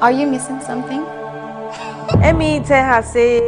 Are you missing something? Emi tell her say.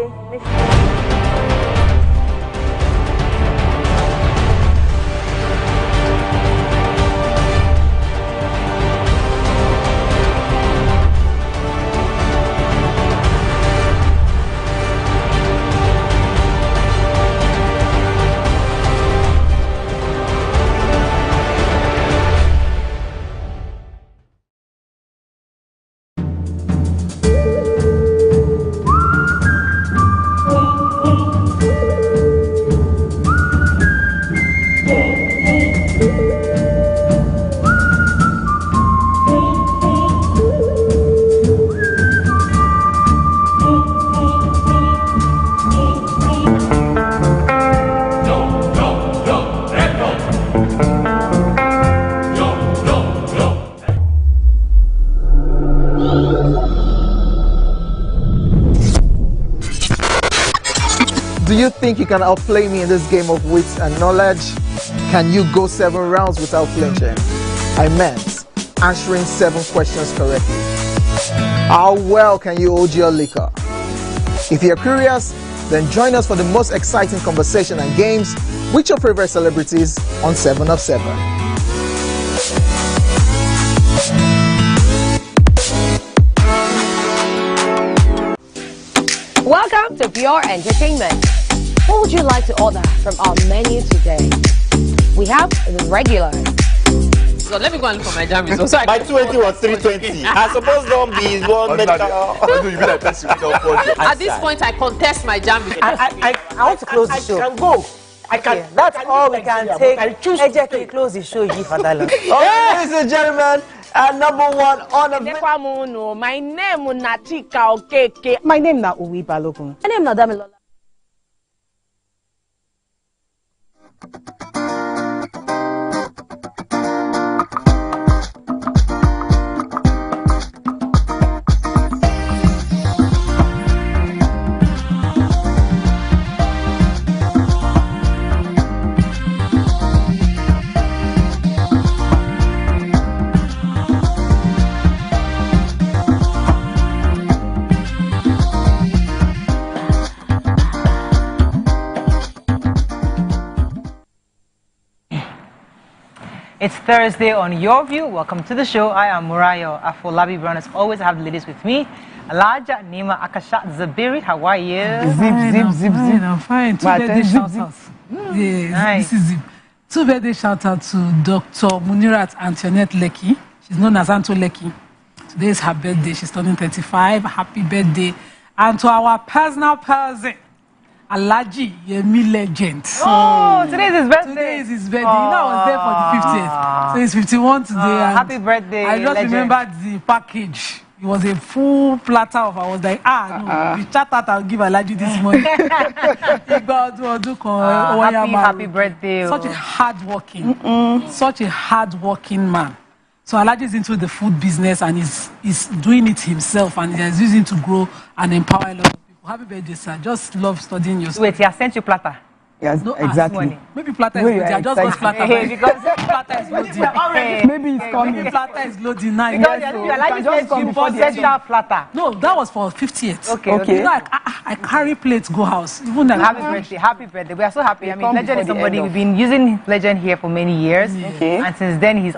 Do you think you can outplay me in this game of wits and knowledge? Can you go 7 rounds without flinching? I meant answering 7 questions correctly. How well can you hold your liquor? If you're curious, then join us for the most exciting conversation and games with your favorite celebrities on 7 of 7. Welcome to Pure Entertainment. What would you like to order from our menu today? We have the regular. So let me go and look for my jam results. My 20 was 320. I suppose don't be one medical. At this point, I contest my jam results. I want to close the show. I can go. I can. Okay, that's all we can take. I choose to Ejeki, close the show. Give for that long. Ladies and gentlemen, number 1 on the. My name is Natika Okeke. My name is Uwi Balogun. My name is Damilola. It's Thursday on Your View. Welcome to the show. I am Murayo Afolabi Brown. As always, I have the ladies with me. Alaja, Nima, Akasha, Zabiri. How are you? Zip. I'm fine. 2 birthday shout outs. Yes, Nice. This is Zip. 2 birthday shout out to Dr. Munirat Antoinette Lekki. She's known as Anto Lekki. Today is her birthday. She's turning 35. Happy birthday. And to our personal person, Alaji Yemi Legend. Oh, today is his birthday. Today is his birthday. You know, I was there for the 50th. So he's 51 today. and happy birthday, I just legend. remembered the package. It was a full platter of. I was like, no, we chat out and give Alaji this money. Happy birthday. Such a hardworking man. So Alaji is into the food business and is doing it himself and he is using to grow and empower a lot of people. Happy birthday, sir. Just love studying your stuff. Wait, he has sent you platter. Yes, No, exactly. Maybe platter is loading. I just got platter. Hey, because Platter is loading. Maybe it's coming. Maybe platter is loading now. because Yes, so- Alaji sent you for special platter. No, that was for 50th. Okay. You know, I carry plates go house. Even like, Happy birthday. We are so happy. I mean, come Legend is before the somebody end we've of- been using Legend here for many years. Okay. And since then, he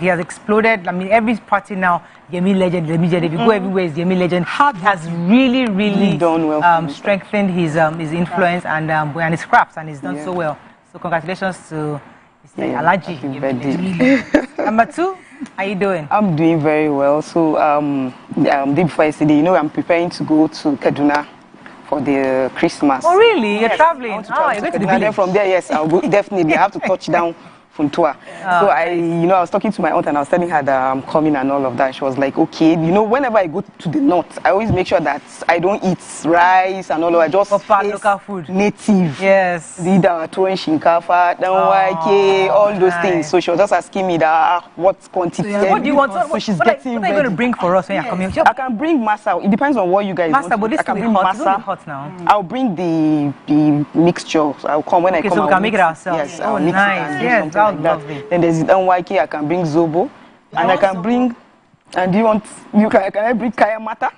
has exploded. I mean, every party now, Yemi Legend. If you go everywhere, it's Yemi Legend. He has really done well. strengthened his influence and his crafts, and he's done so well. So congratulations to Mr. Alaji. Happy birthday. Number 2, how you doing? I'm doing very well. So, day before yesterday, you know, I'm preparing to go to Kaduna for the Christmas. Oh, really? You're traveling? I want to travel You're going to the Kaduna. Then village. from there, yes, I'll go, definitely. I have to touch down Funtua. So I was talking to my aunt and I was telling her that I'm coming and all of that. She was like, okay, whenever I go to the north, I always make sure that I don't eat rice and all of that. I just Proper face local food. native. Yes. Zida, Tuwen Shinkafa, Danwaike, all those nice. things. So she was just asking me that what quantity. What do you want? So she's what getting are you going to ready. bring for us when you're coming? I can bring masa. It depends on what you guys Masa, want. but this I can will be bring hot. It's going to masa. be hot now. I'll bring the mixture. So I'll come when I Okay, come. so we I'll can make it mix ourselves. Yes, Oh, I'll mix nice. it and do Yes, something that like would that. lovely. Then there's Danwaike. I can bring zobo, and I can bring And do you want, can I bring Kaya Mata?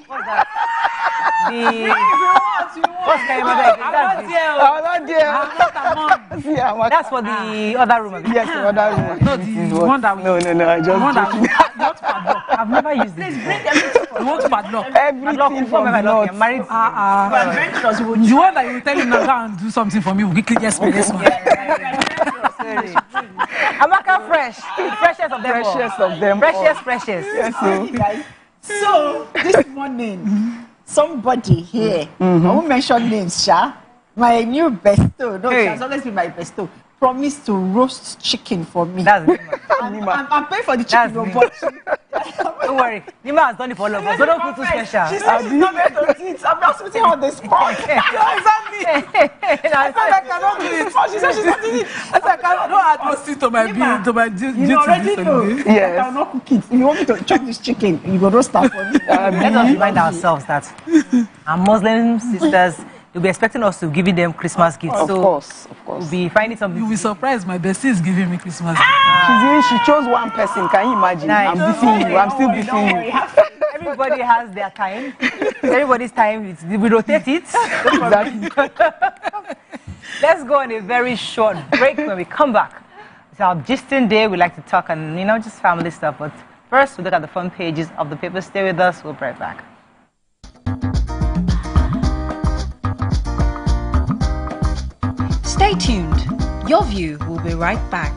What's that? What's Kaya Mata? That's for the other room. Yes, the other room. No, the one that we... No, I just joking. Not padlock. I've never used it. You want padlock? Everything from the north. I'm married. The one that you tell him now, go and do something for me, we'll quickly just pay this one. Amaka fresh. Freshest of them all. Freshest of them Freshest, all. freshest. Yes, So this morning, somebody here, I won't mention names, Sha, my new besto, no, she has always been my besto, promised to roast chicken for me. That's I'm paying for the chicken, but don't worry. Nima has done it for all of us. So don't feel too special. she said she's not going to do it. I'm not putting her on the spot. Exactly. I cannot do it. She said she's not doing it. I said, I don't add roasting to my bill, to my duty. You already know. Yes. I cannot cook it. If you want me to chop this chicken, you go roast that for me. Let us remind ourselves that our Muslim sisters, they'll be expecting us to give them Christmas gifts. Of course. We'll be finding something. You'll be surprised. My bestie is giving me Christmas. She chose one person. Can you imagine? Nice. I'm beefing you. I'm still beefing you. Everybody has their time. Everybody's time. We rotate it. Exactly. Let's go on a very short break. When we come back, it's our gisting day. We like to talk and, just family stuff. But first, we look at the front pages of the paper. Stay with us. We'll be right back. Stay tuned. Your View will be right back.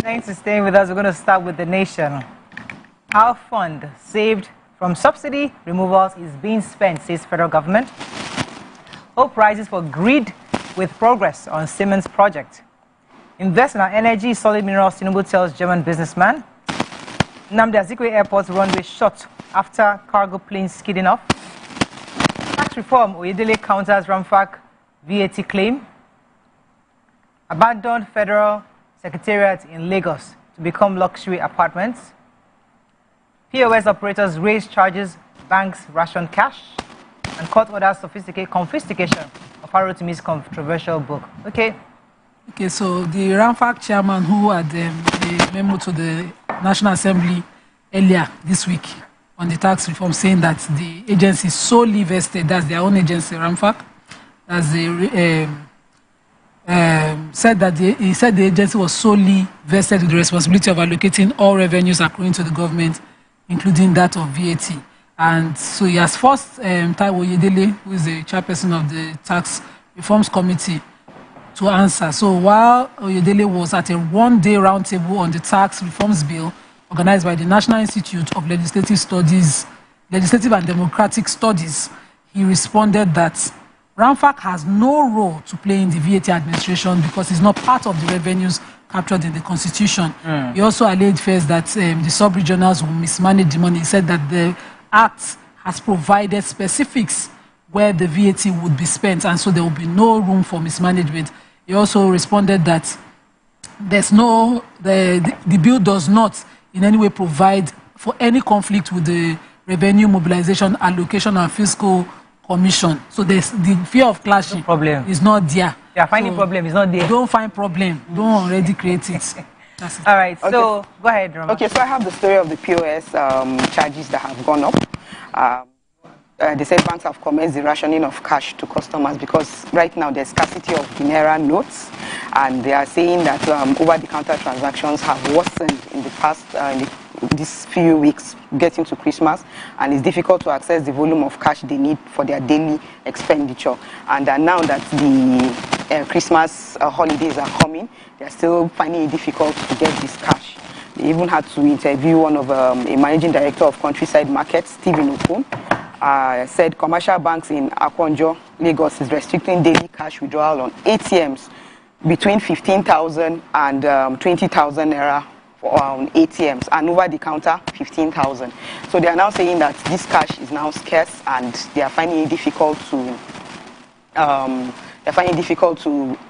Thanks for staying with us. We're going to start with the nation. Our fund saved from subsidy removals is being spent, says federal government. Hope rises for grid with progress on Siemens project. Invest in our energy, solid minerals, Tinubu tells German businessman. Nnamdi Azikiwe Airport's runway shut after cargo plane skidding off. Tax reform, Oyedele counters Ramfak VAT claim. Abandoned federal secretariat in Lagos to become luxury apartments. POS operators raise charges, banks ration cash, and court orders confiscation of Arotimi's controversial book. Okay, so the Ramfak chairman who had the memo to the National Assembly earlier this week on the tax reform saying that the agency is solely vested, that's their own agency, Ramfak, as the said that he said the agency was solely vested with the responsibility of allocating all revenues accruing to the government, including that of VAT. And so he has forced Taiwo Oyedele, who is the chairperson of the Tax Reforms Committee, to answer. So while Oyedele was at a one-day roundtable on the tax reforms bill organized by the National Institute of Legislative and Democratic Studies, he responded that Ramfak has no role to play in the VAT administration because it's not part of the revenues captured in the Constitution. He also alleged first that the sub-regionals will mismanage the money. He said that the Act has provided specifics where the VAT would be spent, and so there will be no room for mismanagement. He also responded that there's the bill does not in any way provide for any conflict with the Revenue Mobilization, Allocation and Fiscal Commission. So there's the fear of clashing is not there. Yeah, finding problem is not there. Don't find problem. Don't already create it. That's it. All right, so go ahead, Rama. Okay, so I have the story of the POS charges that have gone up. they said banks have commenced the rationing of cash to customers because right now there's scarcity of the naira notes, and they are saying that over-the-counter transactions have worsened in the past these few weeks getting to Christmas, and it's difficult to access the volume of cash they need for their daily expenditure. And now that the Christmas holidays are coming, they're still finding it difficult to get this cash. They even had to interview one of a managing director of Countryside Markets, Stephen Okun, said commercial banks in Akonjo, Lagos is restricting daily cash withdrawal on ATMs between 15,000 and 20,000 naira on ATMs, and over the counter 15,000. So they are now saying that this cash is now scarce, and they are finding it difficult to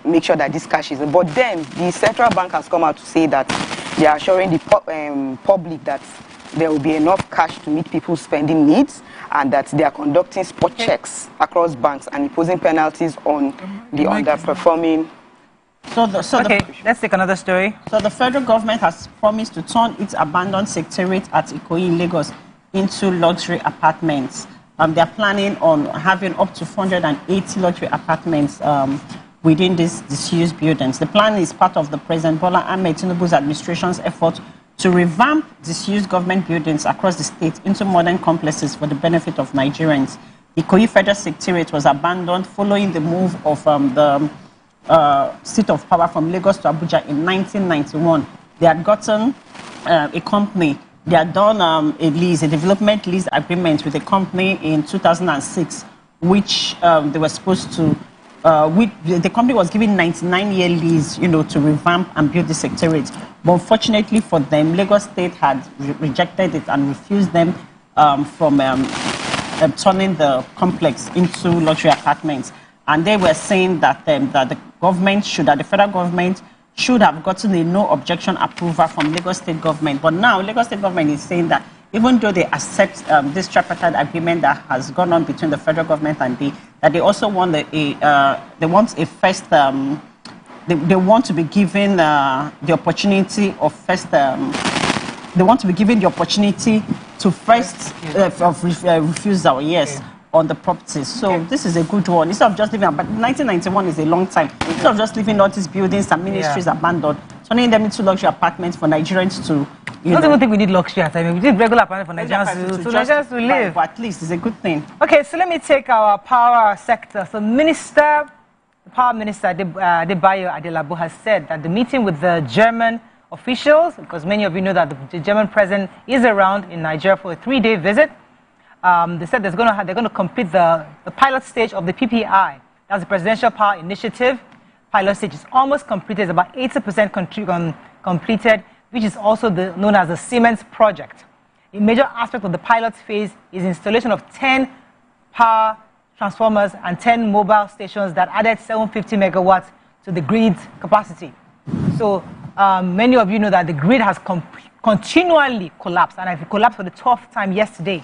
make sure that this cash is. But then the central bank has come out to say that they are assuring the public that there will be enough cash to meet people's spending needs, and that they are conducting spot checks across banks and imposing penalties on the underperforming. Let's take another story. So the federal government has promised to turn its abandoned secretariat at Ikoyi in Lagos into luxury apartments. They are planning on having up to 480 luxury apartments within these disused buildings. The plan is part of the President Bola Ahmed Tinubu's administration's effort to revamp disused government buildings across the state into modern complexes for the benefit of Nigerians. The Ikoyi Federal Secretariat was abandoned following the move of the seat of power from Lagos to Abuja in 1991. They had gotten a company. They had done a development lease agreement with a company in 2006, which they were supposed to. The company was given 99-year lease, to revamp and build the secretariat. But unfortunately for them, Lagos State had rejected it and refused them from turning the complex into luxury apartments. And they were saying that the federal government should have gotten a no objection approval from Lagos State government. But now Lagos State government is saying that even though they accept this tripartite agreement that has gone on between the federal government and that they also want they want to be given the opportunity of first. They want to be given the opportunity to first refusal. Yes. On the properties. So this is a good one. Instead of just leaving, but 1991 is a long time. Instead of just leaving all these buildings and ministries abandoned, turning them into luxury apartments for Nigerians to, I don't even think we need luxury apartments. We need regular apartments for Nigerians to live. But at least it's a good thing. Okay, so let me take our power sector. So the Power Minister, Adebayo Adelabu, has said that the meeting with the German officials, because many of you know that the German president is around in Nigeria for a 3-day visit, they said they're going to complete the pilot stage of the PPI. That's the Presidential Power Initiative. Pilot stage is almost completed. It's about 80% completed, which is also known as the Siemens project. A major aspect of the pilot phase is installation of 10 power transformers and 10 mobile stations that added 750 megawatts to the grid capacity. So many of you know that the grid has continually collapsed, and it collapsed for the 12th time yesterday.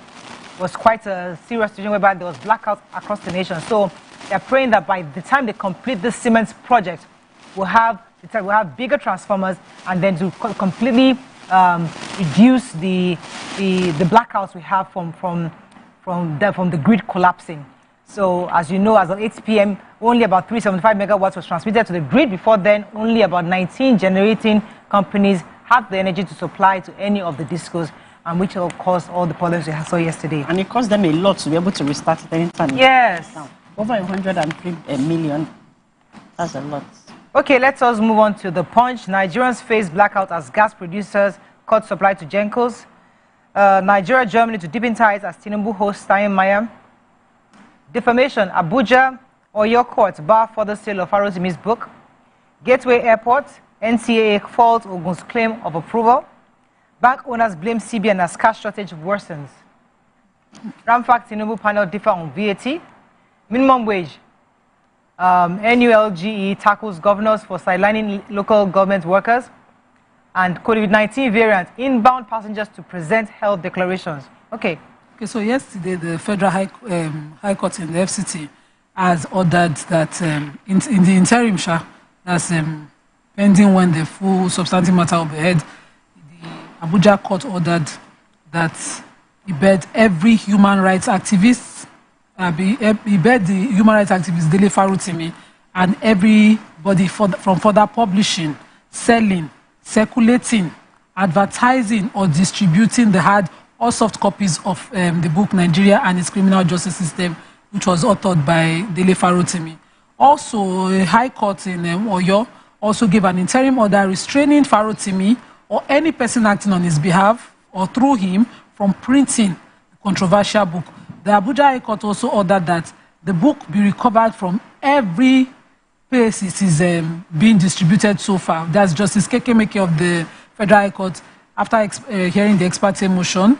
It was quite a serious situation whereby there was blackouts across the nation. So they're praying that by the time they complete this Siemens project, we'll have bigger transformers, and then to completely reduce the blackouts we have from the grid collapsing. So as you know, as of 8 p.m., only about 375 megawatts was transmitted to the grid. Before then, only about 19 generating companies had the energy to supply to any of the discos, and which will cause all the problems we saw yesterday. And it cost them a lot to be able to restart it anytime. Yes. Over 103 million. That's a lot. Okay, let us move on to the Punch. Nigerians face blackout as gas producers cut supply to Gencos. Nigeria, Germany to deepen ties as Tinubu hosts Steinmeier. Defamation, Abuja or your court bar for the sale of Arosimi's book. Gateway Airport, NCAA faults Ogun's claim of approval. Bank owners blame CBN as cash shortage worsens. Ramfac Tinubu panel differ on VAT. Minimum wage. NULGE tackles governors for sidelining local government workers. And COVID-19 variant, inbound passengers to present health declarations. Okay, so yesterday the Federal High Court in the FCT has ordered that in the interim, that's pending when the full substantive matter will be heard, Abuja court ordered that every human rights activist he bet the human rights activist Dele Farutimi and everybody from further publishing, selling, circulating, advertising, or distributing the hard or soft copies of the book Nigeria and its Criminal Justice System, which was authored by Dele Farutimi. Also, a high court in Oyo also gave an interim order restraining Farutimi or any person acting on his behalf or through him from printing the controversial book. The Abuja High Court also ordered that the book be recovered from every place it is being distributed so far. That's Justice Kemi of the Federal High Court, after hearing the ex parte motion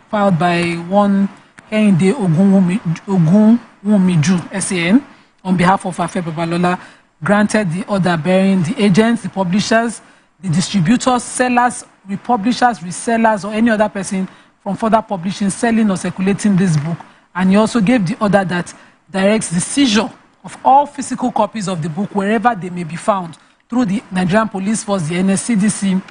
filed by one Kehinde Ogunwumiju, SAN, on behalf of Afe Babalola, granted the order bearing the agents, the publishers, the distributors, sellers, republishers, resellers, or any other person from further publishing, selling, or circulating this book. And he also gave the order that directs the seizure of all physical copies of the book wherever they may be found through the Nigerian Police Force, the NSCDC,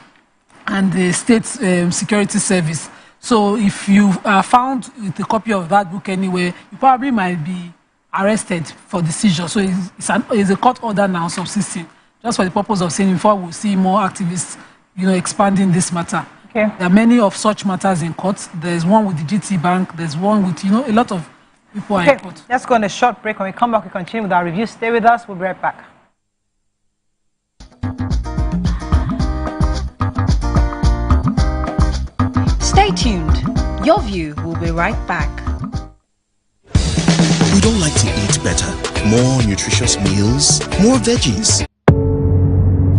and the State Security Service. So if you are found with a copy of that book anywhere, you probably might be arrested for the seizure. So it's a court order now subsisting, just for the purpose of saying before we'll see more activists, expanding this matter. Okay. There are many of such matters in court. There's one with the GT Bank. There's one with, a lot of people are in court. Let's go on a short break. When we come back, we continue with our review. Stay with us. We'll be right back. Stay tuned. Your view will be right back. We don't like to eat better. More nutritious meals, more veggies.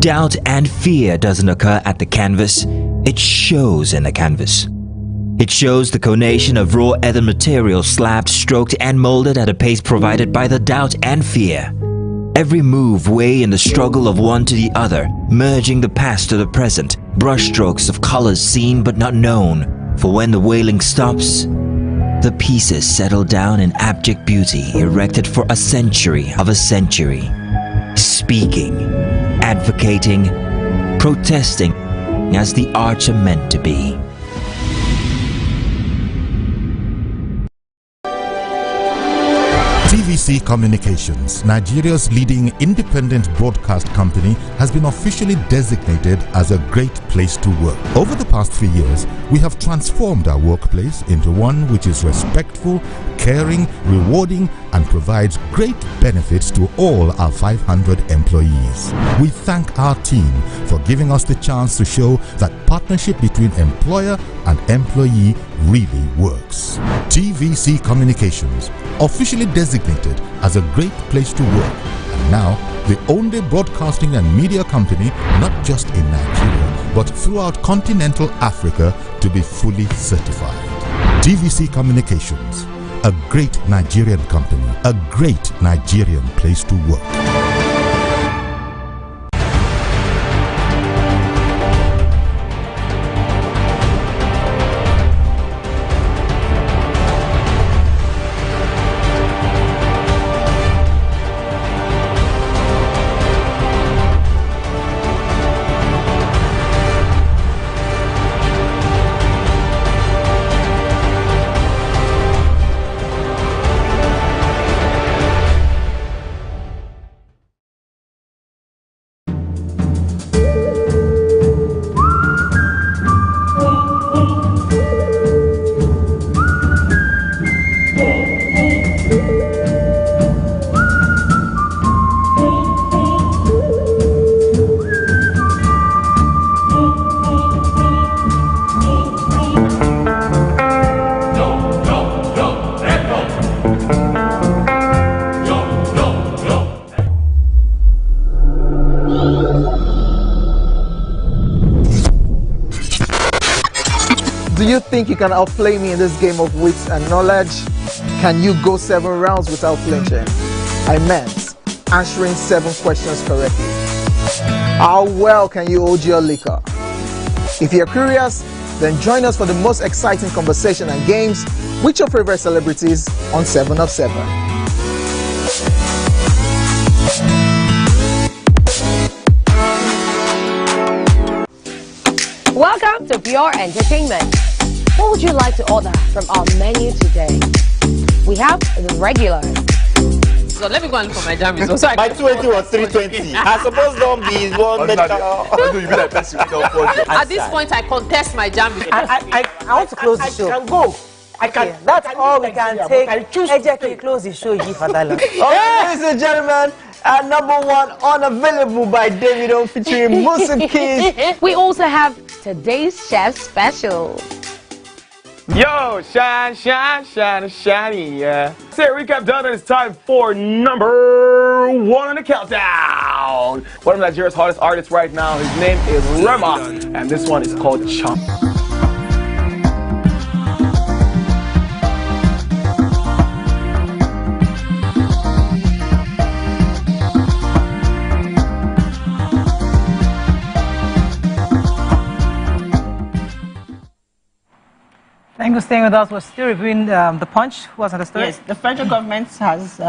Doubt and fear doesn't occur at the canvas, it shows in the canvas. It shows the conation of raw earthen material slabbed, stroked and molded at a pace provided by the doubt and fear. Every move way in the struggle of one to the other, merging the past to the present, brushstrokes of colors seen but not known. For when the wailing stops, the pieces settle down in abject beauty erected for a century of a century. Speaking, advocating, protesting as the arts are meant to be. TVC Communications, Nigeria's leading independent broadcast company, has been officially designated as a great place to work. Over the past 3 years, we have transformed our workplace into one which is respectful, caring, rewarding, and provides great benefits to all our 500 employees. We thank our team for giving us the chance to show that partnership between employer and employee really works. TVC Communications, officially designated as a great place to work, and now the only broadcasting and media company not just in Nigeria but throughout continental Africa to be fully certified. TVC Communications, a great Nigerian company, a great Nigerian place to work. Do you think you can outplay me in this game of wits and knowledge? Can you go 7 rounds without flinching? I meant answering 7 questions correctly. How well can you hold your liquor? If you're curious, then join us for the most exciting conversation and games with your favorite celebrities on 7 of 7. Welcome to Pure Entertainment. What would you like to order from our menu today? We have the regulars. So let me go and look for my jam results. So My 20 was 320. I suppose don't be one medical. At this point, I contest my jam results. I want to close the show. I can go. I can. That's all we can take. Ejeki, close the show, G Father. Ladies and gentlemen, number one, Unavailable by Davido featuring Musa Keys. We also have today's chef special. Yo, shiny, yeah. Say recap done, and it's time for number one on the countdown. One of Nigeria's hottest artists right now, his name is Rema, and this one is called Chomp. Thank you for staying with us. We're still reviewing the punch. Who was on the story? Yes, the federal government has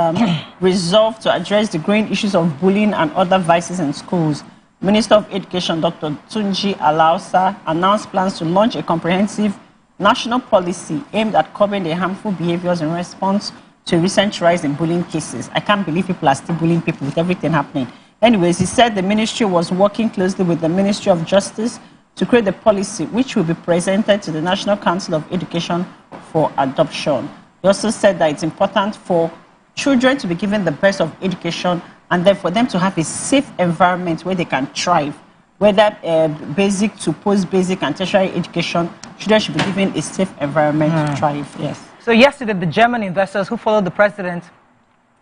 resolved to address the growing issues of bullying and other vices in schools. Minister of Education, Dr. Tunji Alausa, announced plans to launch a comprehensive national policy aimed at curbing the harmful behaviors in response to a recent rise in bullying cases. I can't believe people are still bullying people with everything happening. Anyways, he said the ministry was working closely with the Ministry of Justice to create a policy which will be presented to the National Council of Education for adoption. He also said that it's important for children to be given the best of education and then for them to have a safe environment where they can thrive. Whether basic to post-basic and tertiary education, children should be given a safe environment to thrive, yes. So yesterday, the German investors who followed the president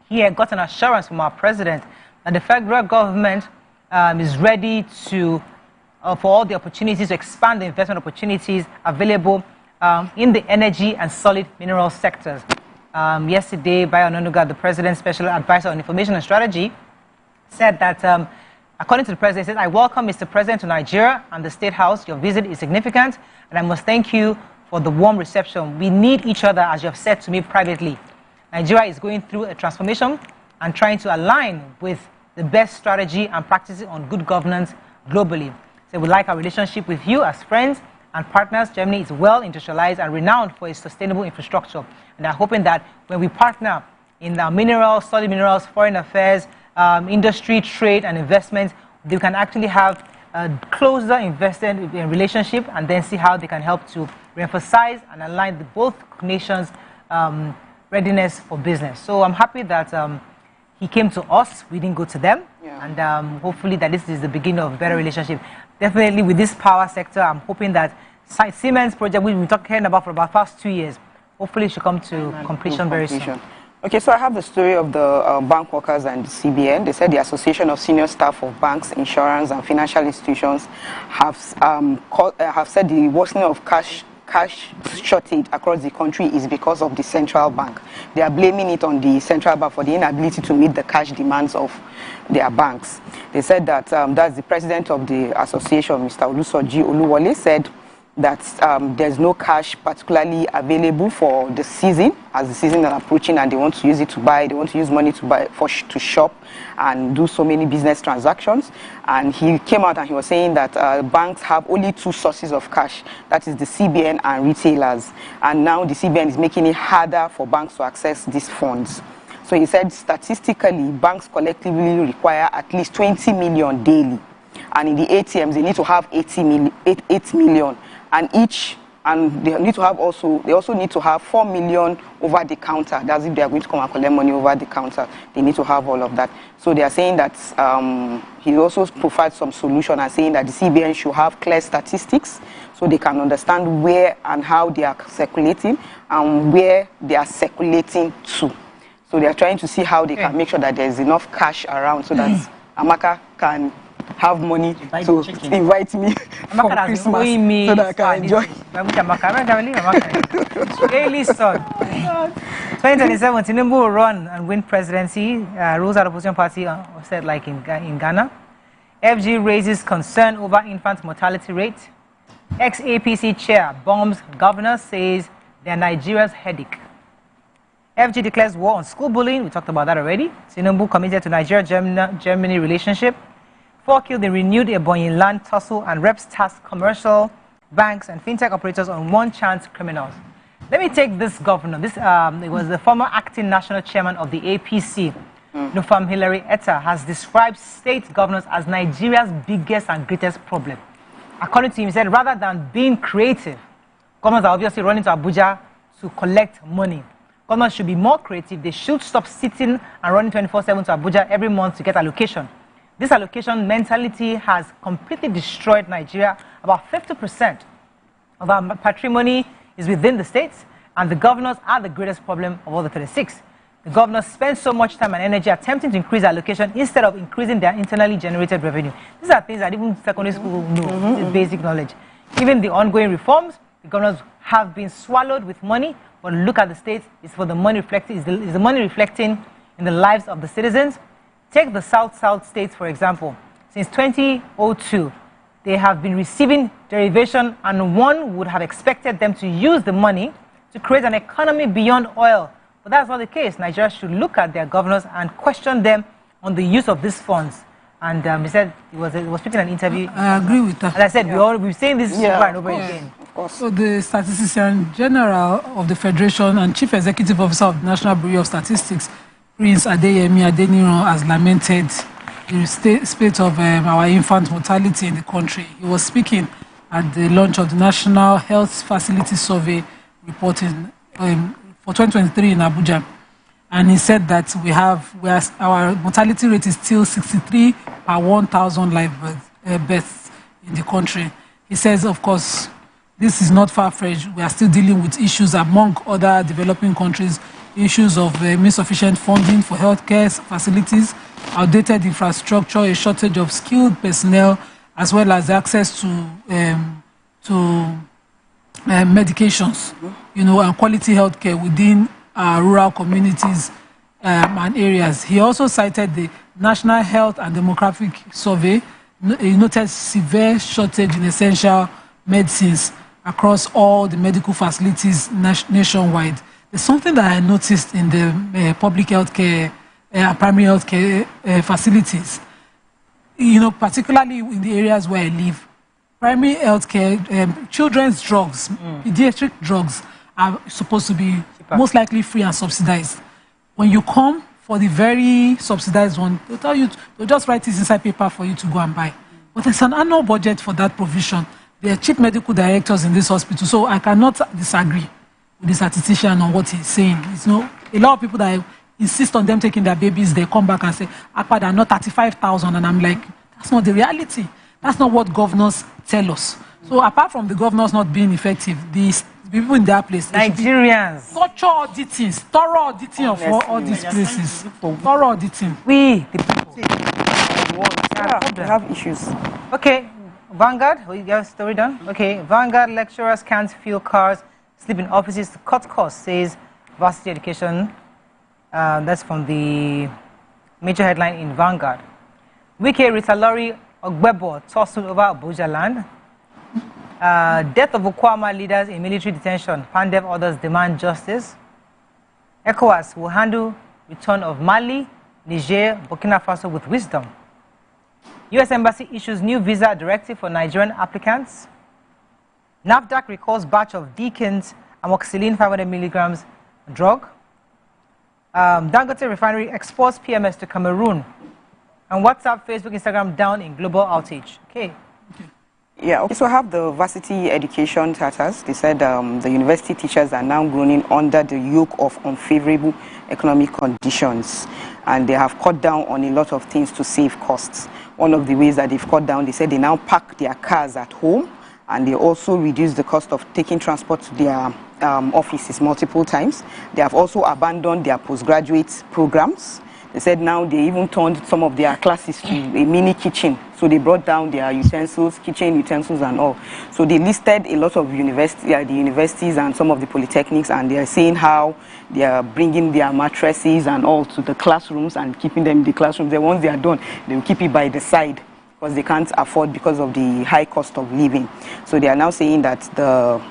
here got an assurance from our president that the federal government is ready to for all the opportunities to expand the investment opportunities available in the energy and solid mineral sectors. Yesterday, Bayo Onanuga, the president's special advisor on information and strategy, said that, according to the president, he said, I welcome Mr. President to Nigeria and the State House. Your visit is significant, and I must thank you for the warm reception. We need each other, as you have said to me privately. Nigeria is going through a transformation and trying to align with the best strategy and practices on good governance globally. So we like our relationship with you as friends and partners. Germany is well industrialized and renowned for its sustainable infrastructure. And they're hoping that when we partner in the minerals, solid minerals, foreign affairs, industry, trade, and investments, they can actually have a closer investment relationship and then see how they can help to reemphasize and align both nations' readiness for business. So I'm happy that he came to us, we didn't go to them, and hopefully that this is the beginning of a better relationship. Definitely with this power sector, I'm hoping that Siemens project, we've been talking about for about the past 2 years, hopefully should come to completion very soon. Okay, so I have the story of the bank workers and the CBN. They said the Association of Senior Staff of Banks, Insurance and Financial Institutions have said the worsening of cash shortage across the country is because of the central bank. They are blaming it on the central bank for the inability to meet the cash demands of their banks. They said that that's the president of the association, Mr. Olusoji Oluwole, said that there's no cash particularly available for the season, as the season is approaching, and they want to use it to buy, they want to use money to buy, to shop and do so many business transactions. And he came out and he was saying that banks have only two sources of cash, that is the CBN and retailers. And now the CBN is making it harder for banks to access these funds. So he said statistically, banks collectively require at least 20 million daily. And in the ATMs, they need to have 8 million. And they also need to have 4 million over the counter. That's if they are going to come and collect money over the counter. They need to have all of that. So they are saying that he also provides some solution and saying that the CBN should have clear statistics so they can understand where and how they are circulating and where they are circulating to. So they are trying to see how they can make sure that there is enough cash around so that Amaka can have money to invite me for Christmas so that I can enjoy. 2027, Tinubu will run and win presidency. Rules out opposition party said like in Ghana. FG raises concern over infant mortality rate. Ex-APC chair bombs governor, says they are Nigeria's headache. FG declares war on school bullying. We talked about that already. Tinubu committed to Nigeria-Germany relationship. 4 killed in renewed Ebonyi land tussle, and reps task commercial banks and fintech operators on one chance criminals. Let me take this governor. It was the former acting national chairman of the APC, Nufam Hilary Etta, has described state governors as Nigeria's biggest and greatest problem. According to him, he said, rather than being creative, governors are obviously running to Abuja to collect money. Governors should be more creative. They should stop sitting and running 24/7 to Abuja every month to get allocation. This allocation mentality has completely destroyed Nigeria. About 50% of our patrimony is within the states, and the governors are the greatest problem of all the 36. The governors spend so much time and energy attempting to increase allocation instead of increasing their internally generated revenue. These are things that even secondary school know. This is basic knowledge. Even the ongoing reforms, the governors have been swallowed with money, but look at the states, it's for the money reflecting, is the money reflecting in the lives of the citizens. Take the South states, for example. Since 2002, they have been receiving derivation, and one would have expected them to use the money to create an economy beyond oil. But that's not the case. Nigeria should look at their governors and question them on the use of these funds. And he said, he was speaking in an interview. I agree with that. And I said, we've seen this over and over again. So the Statistician General of the Federation and Chief Executive Officer of the National Bureau of Statistics, Prince Adeyemi Adeniro, has lamented the state of our infant mortality in the country. He was speaking at the launch of the National Health Facility Survey report for 2023 in Abuja. And he said that our mortality rate is still 63 per 1,000 live births in the country. He says, of course, this is not far-fetched. We are still dealing with issues among other developing countries, issues of insufficient funding for healthcare facilities, outdated infrastructure, a shortage of skilled personnel, as well as access to medications, and quality healthcare within rural communities and areas. He also cited the National Health and Demographic Survey. He noted severe shortage in essential medicines across all the medical facilities nationwide. There's something that I noticed in the public healthcare, primary healthcare facilities, particularly in the areas where I live. Primary healthcare, children's drugs, pediatric drugs are supposed to be most likely free and subsidized. When you come for the very subsidized one, they'll tell you, they'll just write this inside paper for you to go and buy. But there's an annual budget for that provision. There are chief medical directors in this hospital, so I cannot disagree with the statistician on what he's saying. A lot of people that insist on them taking their babies, they come back and say, Akpa, they're not 35,000, and I'm like, that's not the reality. That's not what governors tell us. So apart from the governors not being effective, the people in their place, Nigerians, thorough auditing of all these places. Thorough auditing. We, the people, have issues. Okay, Vanguard, you got a story done? Okay, Vanguard lecturers can't fill cars, sleep in offices to cut costs, says varsity education. That's from the major headline in Vanguard. Wike Ritalori Ogbebo tussle over Abuja land. Death of Okwama leaders in military detention. Pandev orders demand justice. ECOWAS will handle return of Mali, Niger, Burkina Faso with wisdom. U.S. Embassy issues new visa directive for Nigerian applicants. NAFDAC recalls batch of Deacon's amoxicillin 500 milligrams drug. Dangote refinery exports PMS to Cameroon. And WhatsApp, Facebook, Instagram down in global outage. Okay. Yeah, okay. So I have the varsity education charters. They said the university teachers are now groaning under the yoke of unfavorable economic conditions, and they have cut down on a lot of things to save costs. One of the ways that they've cut down, they said they now park their cars at home, and they also reduce the cost of taking transport to their offices multiple times. They have also abandoned their postgraduate programs. They said now they even turned some of their classes to a mini kitchen. So they brought down their utensils, kitchen utensils and all. So they listed a lot of the universities and some of the polytechnics, and they are saying how they are bringing their mattresses and all to the classrooms and keeping them in the classrooms. Then once they are done, they will keep it by the side because they can't afford because of the high cost of living. So they are now saying that the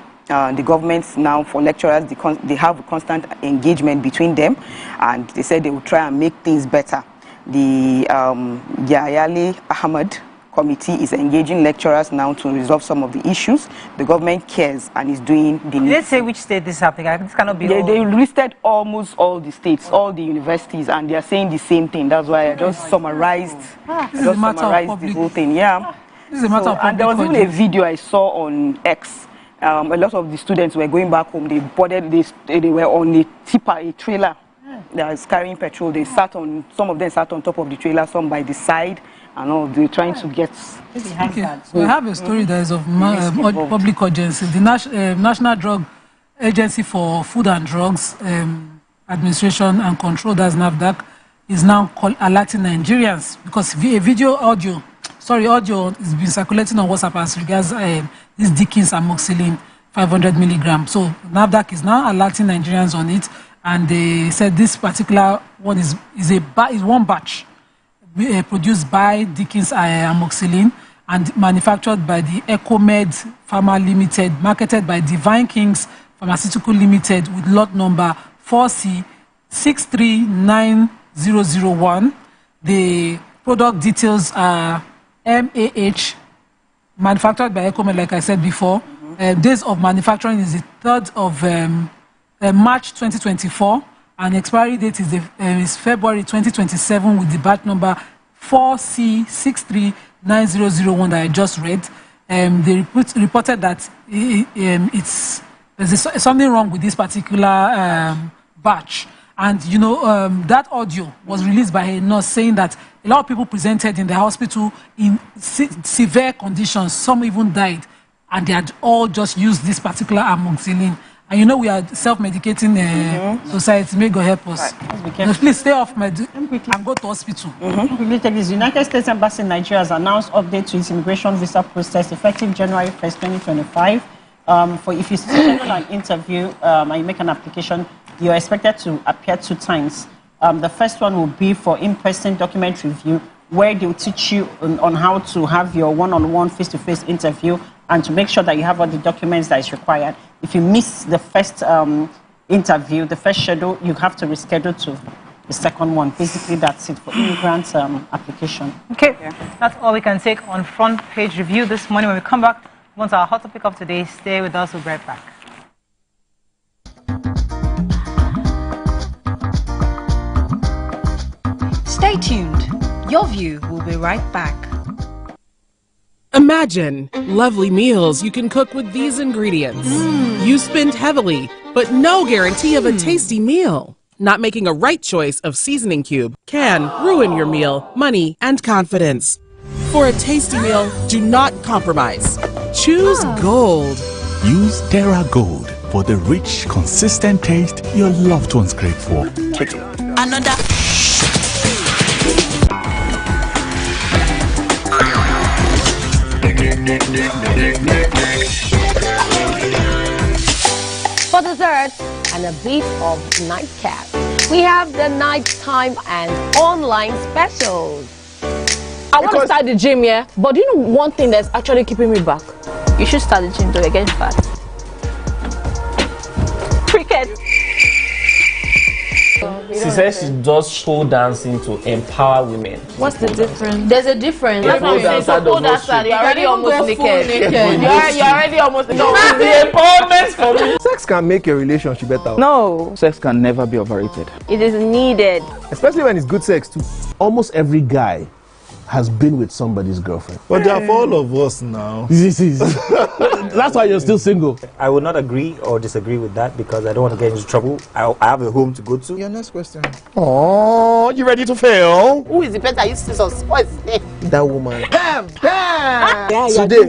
governments now, for lecturers, they have a constant engagement between them, and they said they will try and make things better. The Yayali Ahmed committee is engaging lecturers now to resolve some of the issues. The government cares and is doing the... Let's say which state this is happening. This cannot be They listed almost all the states, all the universities, and they are saying the same thing. That's why I just summarized, the whole thing. Yeah. This is a matter of and there was even a video I saw on X. A lot of the students were going back home. They boarded. They were on a tipper, a trailer that was carrying petrol. They sat on. Some of them sat on top of the trailer, some by the side, and all. They're trying to get. Okay. We have a story that is of public urgency. The National Drug Agency for Food and Drugs Administration and Control, that's NAFDAC, is now alerting Nigerians because audio has been circulating on WhatsApp as regards this Dickens amoxicillin 500 milligrams. So NAFDAC is now alerting Nigerians on it, and they said this particular one is one batch produced by Dickens amoxicillin and manufactured by the Ecomed Pharma Limited, marketed by Divine Kings Pharmaceutical Limited with lot number 4C639001. The product details are MAH, manufactured by Ecomed, like I said before. Days of manufacturing is the 3rd of March 2024, and expiry date is February 2027 with the batch number 4C639001 that I just read. They reported that there's something wrong with this particular batch. And, that audio was released by a nurse saying that a lot of people presented in the hospital in severe conditions. Some even died, and they had all just used this particular amoxicillin. And, we are self-medicating society. May God help us. Please stay off and go to hospital. The United States Embassy in Nigeria has announced update to its immigration visa process effective January 1st, 2025. If you schedule an interview and you make an application, you're expected to appear 2 times. The first one will be for in-person document review, where they'll teach you on how to have your one-on-one, face-to-face interview and to make sure that you have all the documents that is required. If you miss the first interview, the first schedule, you have to reschedule to the second one. Basically, that's it for immigrant application. Okay, that's all we can take on front page review this morning. When we come back, once our hot topic of today, stay with us. We'll be right back. Stay tuned. Your view will be right back. Imagine lovely meals you can cook with these ingredients. You spend heavily, but no guarantee of a tasty meal. Not making a right choice of seasoning cube can ruin your meal, money, and confidence. For a tasty meal, do not compromise. Choose Gold. Use Terra Gold for the rich, consistent taste your loved ones crave for. Take it. Another. For dessert and a bit of nightcap, we have the nighttime and online specials. I want to start the gym, yeah? But do you know one thing that's actually keeping me back? You should start the gym, though. You're getting fat. Cricket. She says she does pole dancing to empower women. What's the difference? There's a difference. That's what I'm saying. So pole dancer, you're already almost naked. You're already almost naked. No, the empowerment for me. Sex can make a relationship better. No. Sex can never be overrated. It is needed. Especially when it's good sex, too. Almost every guy has been with somebody's girlfriend. But they are for all of us now. That's why you're still single. I would not agree or disagree with that because I don't want to get into trouble. I have a home to go to. Your next question. Oh, you ready to fail? Who is the person I used to say? What's his name? That woman. Damn! Yeah, today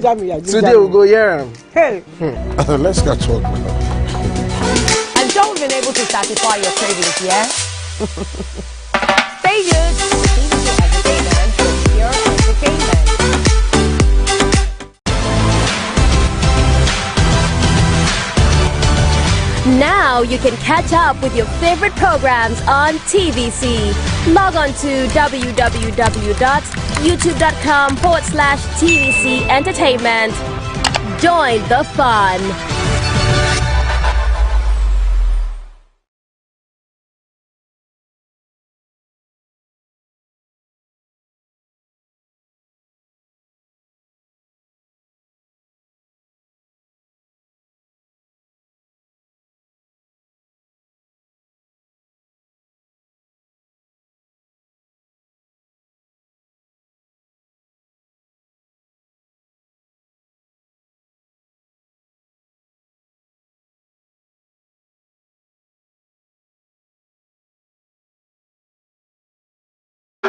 we'll go here. Hey. Let's catch up now. I'm sure we've been able to satisfy your cravings, yeah? Stay good. Entertainment with pure entertainment. Now you can catch up with your favorite programs on TVC. Log on to www.youtube.com/TVC Entertainment. Join the fun.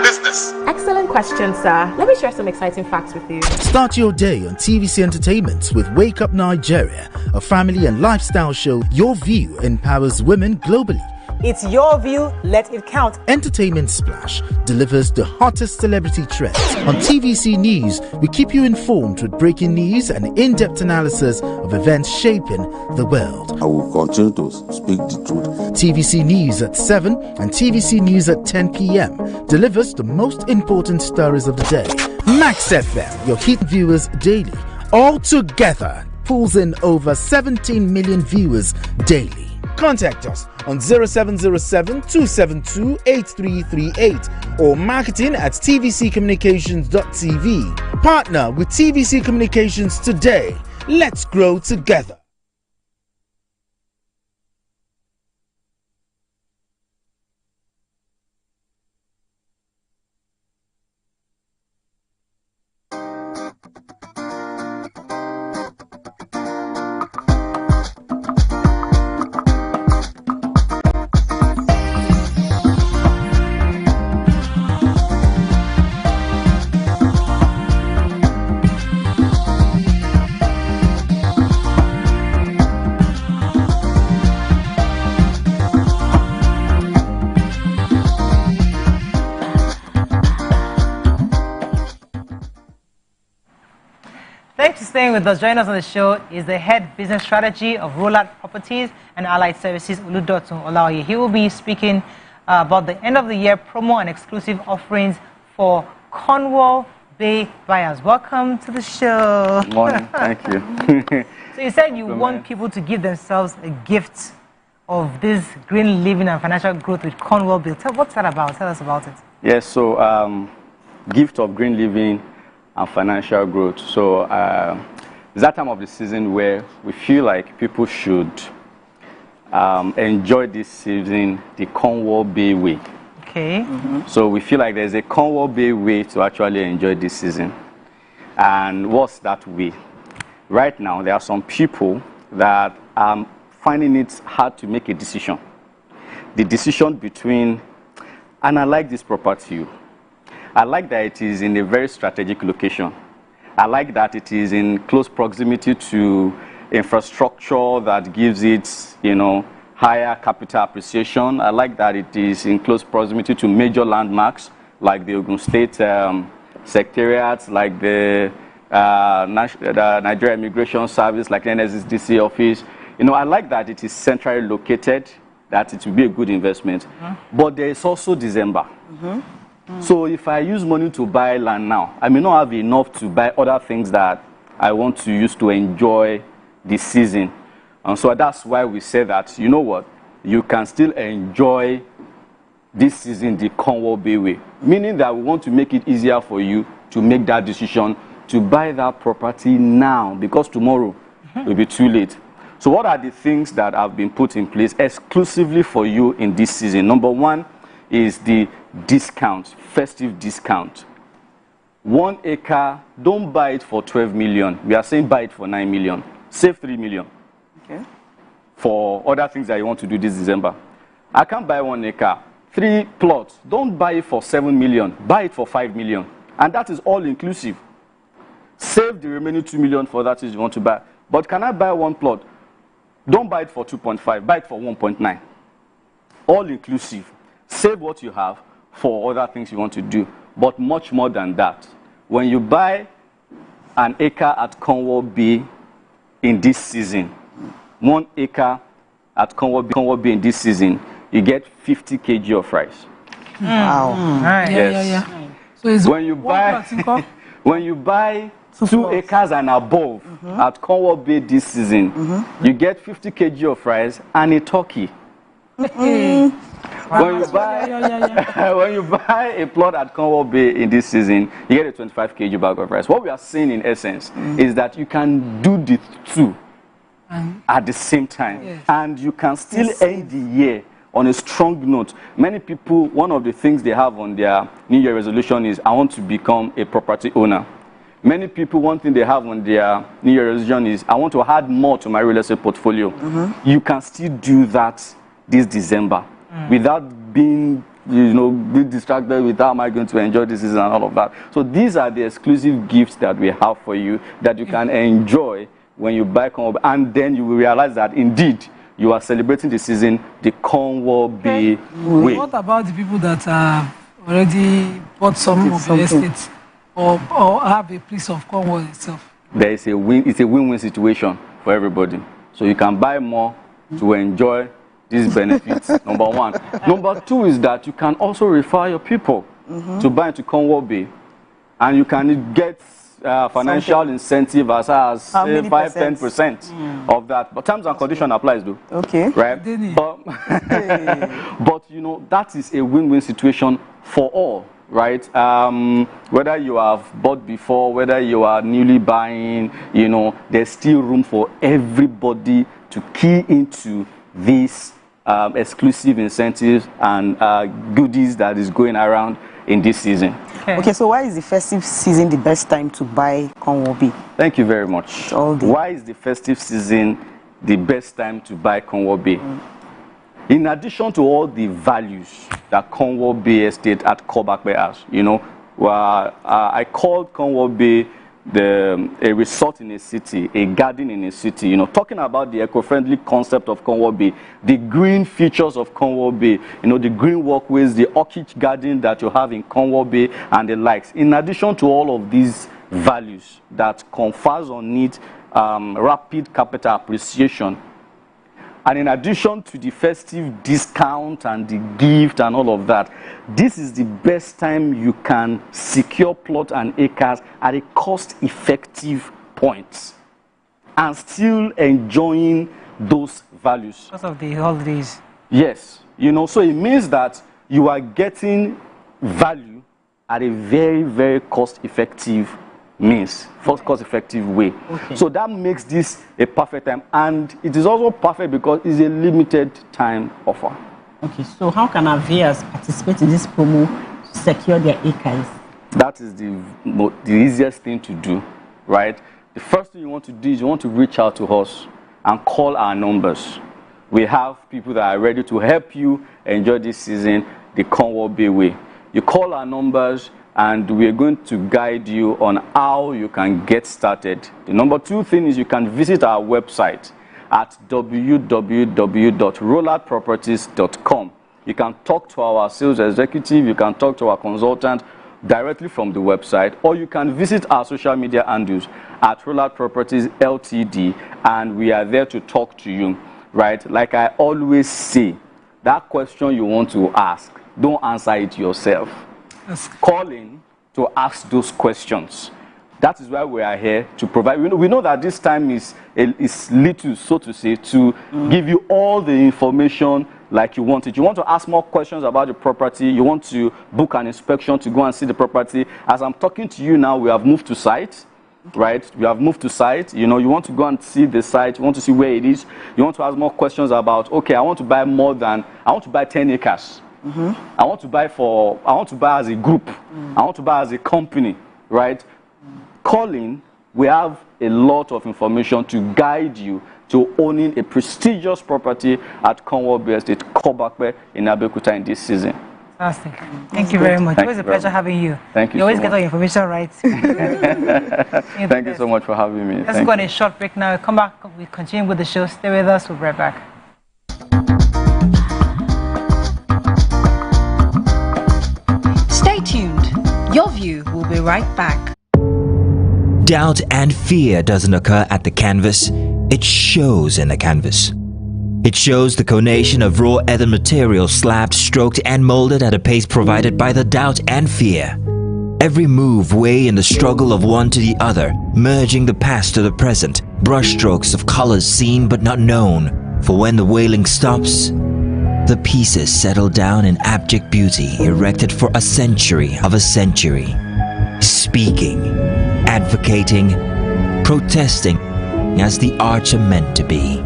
business? Excellent question, sir. Let me share some exciting facts with you. Start your day on TVC Entertainment with Wake Up Nigeria, a family and lifestyle show. Your view empowers women globally. It's your view, let it count. Entertainment Splash delivers the hottest celebrity trends. On TVC News, we keep you informed with breaking news and in-depth analysis of events shaping the world. I will continue to speak the truth. TVC News at 7 and TVC News at 10 p.m. delivers the most important stories of the day. Max FM, your hit viewers daily. All together pulls in over 17 million viewers daily. Contact us on 0707-272-8338 or marketing at tvccommunications.tv. Partner with TVC Communications today. Let's grow together. Thanks for staying with us. Joining us on the show is the head business strategy of Rollout Properties and Allied Services, Oludotun Olaoye. He will be speaking about the end of the year promo and exclusive offerings for Cornwall Bay buyers. Welcome to the show. Morning. Thank you. So you said you want people to give themselves a gift of this green living and financial growth with Cornwall Bay. What's that about? Tell us about it. Yes, so gift of green living and financial growth. So it's that time of the season where we feel like people should enjoy this season the Cornwall Bay way. Okay. So we feel like there's a Cornwall Bay way to actually enjoy this season. And what's that way? Right now, there are some people that are finding it hard to make a decision. The decision between, and I like this property. I like that it is in a very strategic location. I like that it is in close proximity to infrastructure that gives it, higher capital appreciation. I like that it is in close proximity to major landmarks like the Ogun State Secretariat, like the Nigeria Immigration Service, like the NSDC office. I like that it is centrally located, that it will be a good investment. But there is also December. So if I use money to buy land now, I may not have enough to buy other things that I want to use to enjoy this season. And so that's why we say that, you know what, you can still enjoy this season the Cornwall Bay way. Meaning that we want to make it easier for you to make that decision to buy that property now, because tomorrow will be too late. So what are the things that have been put in place exclusively for you in this season? Number one is the discount, festive discount. 1 acre, don't buy it for 12 million. We are saying buy it for 9 million. Save 3 million. Okay. For other things that you want to do this December. I can't buy 1 acre. 3 plots. Don't buy it for 7 million. Buy it for 5 million. And that is all inclusive. Save the remaining 2 million for that if you want to buy. But can I buy 1 plot? Don't buy it for 2.5. Buy it for 1.9. All inclusive. Save what you have for other things you want to do. But much more than that. When you buy an acre at Cornwall Bay in this season, 1 acre at Cornwall Bay in this season, you get 50 kg of rice. Wow. Yes. So it's when you buy 2 acres and above at Cornwall Bay this season, you get 50 kg of rice and a turkey. When you buy a plot at Cornwall Bay in this season, you get a 25 kg bag of rice. What we are saying in essence is that you can do the two at the same time, and you can still end the year on a strong note. Many people, one of the things they have on their New Year resolution is, I want to become a property owner. Many people, one thing they have on their New Year resolution is, I want to add more to my real estate portfolio. You can still do that this December without being be distracted with how am I going to enjoy this season and all of that. So these are the exclusive gifts that we have for you that you can enjoy when you buy Cornwall, and then you will realize that indeed you are celebrating the season the Cornwall Bay way. What about the people that already bought some of the estates or have a piece of Cornwall itself? There is it's a win-win situation for everybody. So you can buy more to enjoy these benefits, number one. Number two is that you can also refer your people to buy into Cornwall Bay, and you can get financial incentive as high as 5-10% of that. But terms and conditions applies though. Okay. Right? But, but that is a win-win situation for all, right? Whether you have bought before, whether you are newly buying, there's still room for everybody to key into these exclusive incentives and goodies that is going around in this season. Okay, so why is the festive season the best time to buy Cornwall Bay? Thank you very much. Why is the festive season the best time to buy Cornwall Bay? In addition to all the values that Cornwall Bay Estate at Kobakbe has, I called Cornwall Bay a resort in a city, a garden in a city, talking about the eco-friendly concept of Cornwall Bay, the green features of Cornwall Bay, the green walkways, the orchid garden that you have in Cornwall Bay and the likes. In addition to all of these values that confers on it rapid capital appreciation, and in addition to the festive discount and the gift and all of that, this is the best time you can secure plot and acres at a cost-effective point and still enjoying those values. Because of the holidays. Yes. So it means that you are getting value at a very, very cost-effective means, cost-effective way. So that makes this a perfect time, and it is also perfect because it's a limited time offer. Okay, so how can our viewers participate in this promo to secure their acres? That is the easiest thing to do, right? The first thing you want to do is you want to reach out to us and call our numbers. We have people that are ready to help you enjoy this season the Cornwall Bay way. You call our numbers, and we're going to guide you on how you can get started. The number two thing is you can visit our website at www.rolloutproperties.com. You can talk to our sales executive, you can talk to our consultant directly from the website, or you can visit our social media handles at Rollout Properties Ltd, and we are there to talk to you, right? Like I always say, that question you want to ask, don't answer it yourself. Call in to ask those questions. That is why we are here to provide. We know that this time is little, so to say, to give you all the information like you want it. You want to ask more questions about the property. You want to book an inspection to go and see the property. As I'm talking to you now, we have moved to site, right? We have moved to site. You want to go and see the site. You want to see where it is. You want to ask more questions about, okay, I want to buy 10 acres. I want to buy as a group. I want to buy as a company, right? Call in. We have a lot of information to guide you to owning a prestigious property at Cornwall Bay Estate, Kobakbe in Abeokuta in this season. Fantastic. Thank you very much. It was a pleasure having you. Thank you. You always so get all your information right. Thank you so much for having me. Let's go on a short break now. Come back. We continue with the show. Stay with us. We'll be right back. Stay tuned. Your view will be right back. Doubt and fear doesn't occur at the canvas. It shows in the canvas. It shows the conation of raw earthen material slabbed, stroked and molded at a pace provided by the doubt and fear. Every move weigh in the struggle of one to the other, merging the past to the present, brushstrokes of colors seen but not known. For when the wailing stops, the pieces settle down in abject beauty erected for a century of a century. Speaking, advocating, protesting as the arts are meant to be.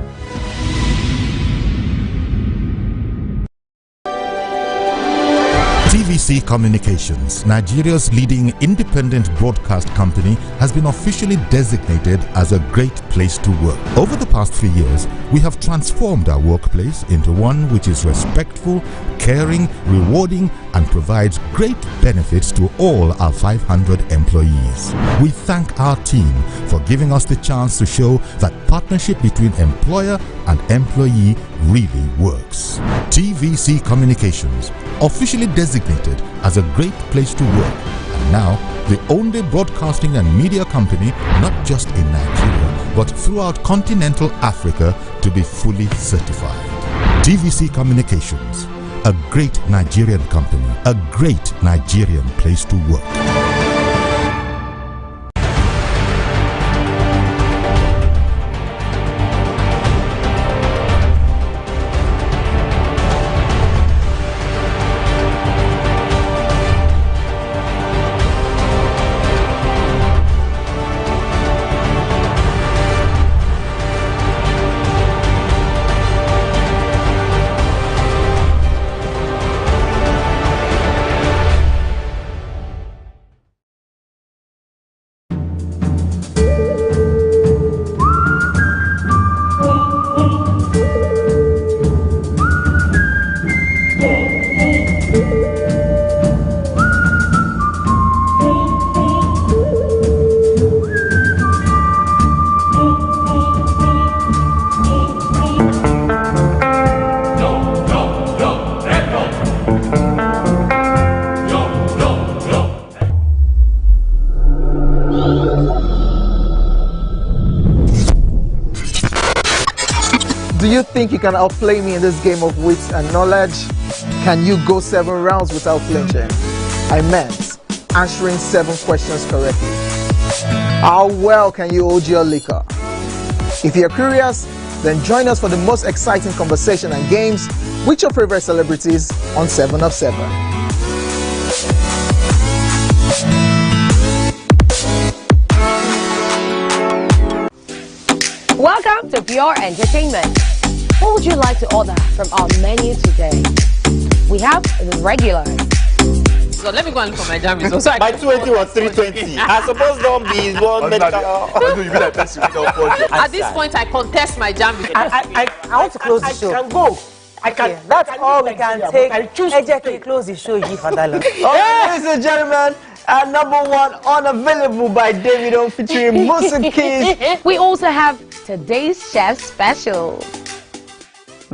TVC Communications, Nigeria's leading independent broadcast company, has been officially designated as a great place to work. Over the past few years, we have transformed our workplace into one which is respectful, caring, rewarding, and provides great benefits to all our 500 employees. We thank our team for giving us the chance to show that partnership between employer and employee really works. TVC Communications, officially designated as a great place to work, and now the only broadcasting and media company not just in Nigeria but throughout continental Africa to be fully certified. TVC Communications, a great Nigerian company, a great Nigerian place to work. Do you think you can outplay me in this game of wits and knowledge? Can you go 7 rounds without flinching? I meant answering 7 questions correctly. How well can you hold your liquor? If you're curious, then join us for the most exciting conversation and games with your favorite celebrities on 7 of 7. Welcome to Pure Entertainment. What would you like to order from our menu today? We have the regulars. So let me go and look for my jam results. So My 280 was 320. I suppose don't be one medical. At this point, I contest my jam results. I want to close the show. I can go. I can. Yeah, that's all we can take. I choose to close the show. Ladies and gentlemen, number 1 unavailable by Badenoch featuring Keys. We also have today's chef special.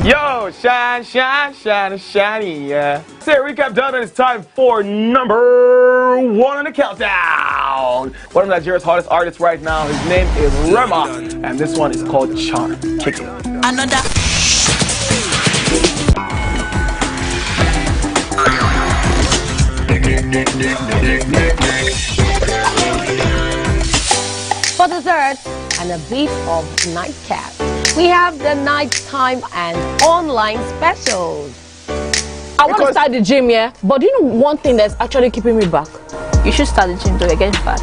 Yo, shine, shine, shine, shiny, yeah. Say recap done, and it's time for number 1 on the countdown. One of Nigeria's hottest artists right now, his name is Rema, and this one is called Charm. Kick it. Another. For dessert and a bit of nightcap, we have the nighttime and online specials. I want to start the gym, yeah? But do you know one thing that's actually keeping me back? You should start the gym though, you're getting fat.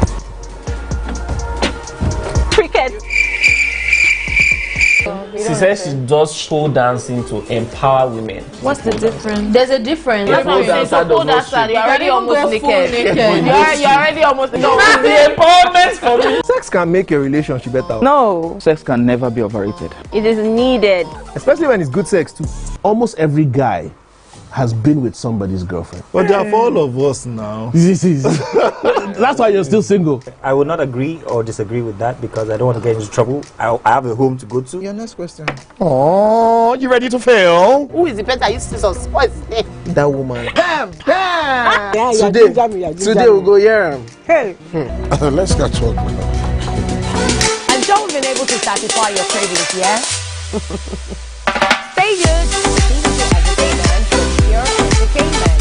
Cricket. She says she does show dancing to empower women. What's the difference? There's a difference. That's what I'm saying. So pole dancer, you're already almost naked. You're already almost naked. No, the empowerment for me. Sex can make a relationship better. No. Sex can never be overrated. It is needed. Especially when it's good sex too. Almost every guy has been with somebody's girlfriend. But they are for all of us now. That's why you're still single. I would not agree or disagree with that because I don't want to get into trouble. I have a home to go to. Your next question. Oh, you ready to fail? Who is the person I used to suspect? What's his name? That woman. Bam! Bam! Yeah, today we'll go here. Hey. Let's catch up. I'm sure we've been able to satisfy your cravings, yeah? Stay good. TVC Entertainment with Pure Entertainment.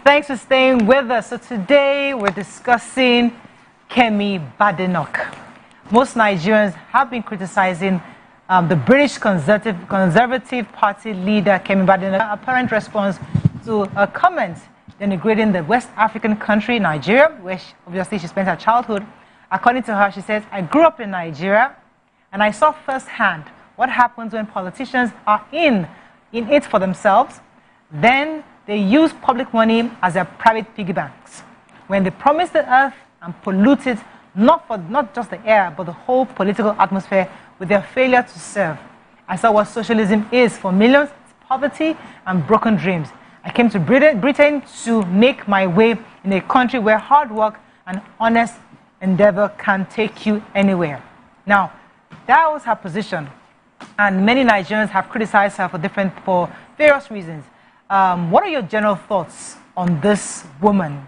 Thanks for staying with us. So today we're discussing Kemi Badenoch. Most Nigerians have been criticizing the British Conservative Party leader Kemi Badenoch's apparent response to a comment denigrating the West African country, Nigeria, where obviously she spent her childhood. According to her, she says, I grew up in Nigeria, and I saw firsthand what happens when politicians are in it for themselves. Then they use public money as their private piggy banks. When they promise the earth and pollute it, not just the air, but the whole political atmosphere with their failure to serve. I saw what socialism is for millions, it's poverty and broken dreams. I came to Britain to make my way in a country where hard work and honest endeavor can take you anywhere. Now, that was her position, and many Nigerians have criticized her for various reasons. What are your general thoughts on this woman?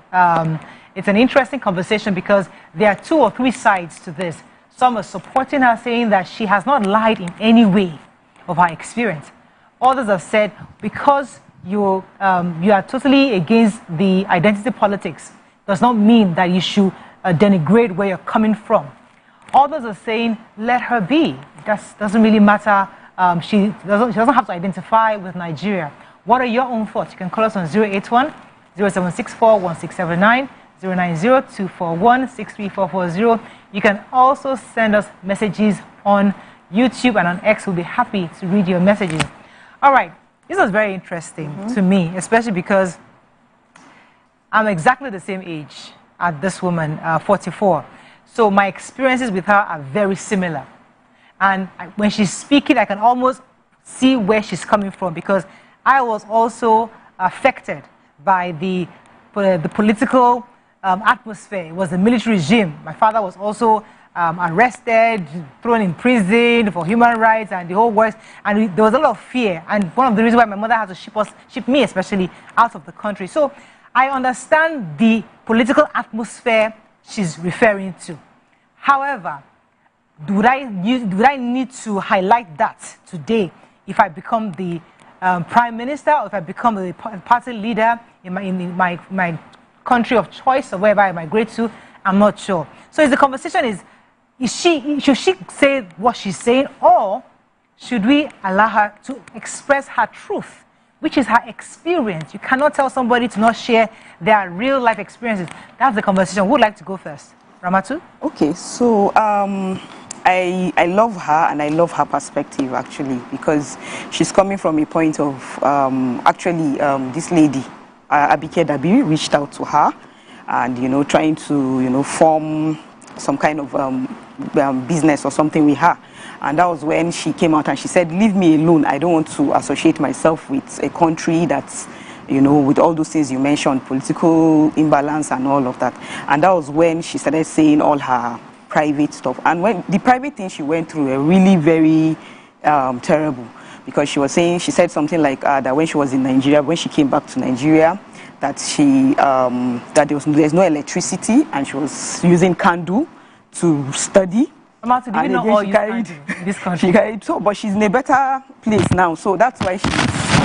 It's an interesting conversation because there are 2 or 3 sides to this. Some are supporting her, saying that she has not lied in any way of her experience. Others have said because you are totally against the identity politics does not mean that you should denigrate where you're coming from. Others are saying, let her be. That doesn't really matter. She doesn't have to identify with Nigeria. What are your own thoughts? You can call us on 081 0764 1679, 090 241 63440. You can also send us messages on YouTube and on X. We'll be happy to read your messages. All right. This was very interesting to me, especially because I'm exactly the same age as this woman, 44. So my experiences with her are very similar. And when she's speaking, I can almost see where she's coming from because I was also affected by the political atmosphere. It was a military regime. My father was also arrested, thrown in prison for human rights and the whole works. And there was a lot of fear. And one of the reasons why my mother had to ship me especially out of the country. So I understand the political atmosphere she's referring to. However, do I need to highlight that today if I become the prime minister or if I become the party leader in my country of choice or wherever I migrate to? I'm not sure. So the conversation should she say what she's saying, or should we allow her to express her truth, which is her experience? You cannot tell somebody to not share their real life experiences. That's the conversation. Who would like to go first? Ramatu? Okay, so I love her and I love her perspective actually because she's coming from a point of this lady, Abike Dabiri, reached out to her and trying to form some kind of business or something with her. And that was when she came out and she said, leave me alone. I don't want to associate myself with a country that's, with all those things you mentioned, political imbalance and all of that. And that was when she started saying all her private stuff. And when the private things she went through were really very terrible because she said something like that when she was in Nigeria, when she came back to Nigeria, that there's no electricity and she was using candle to study. Amatu, do you know all you carried in this country? She carried but she's in a better place now, so that's why she's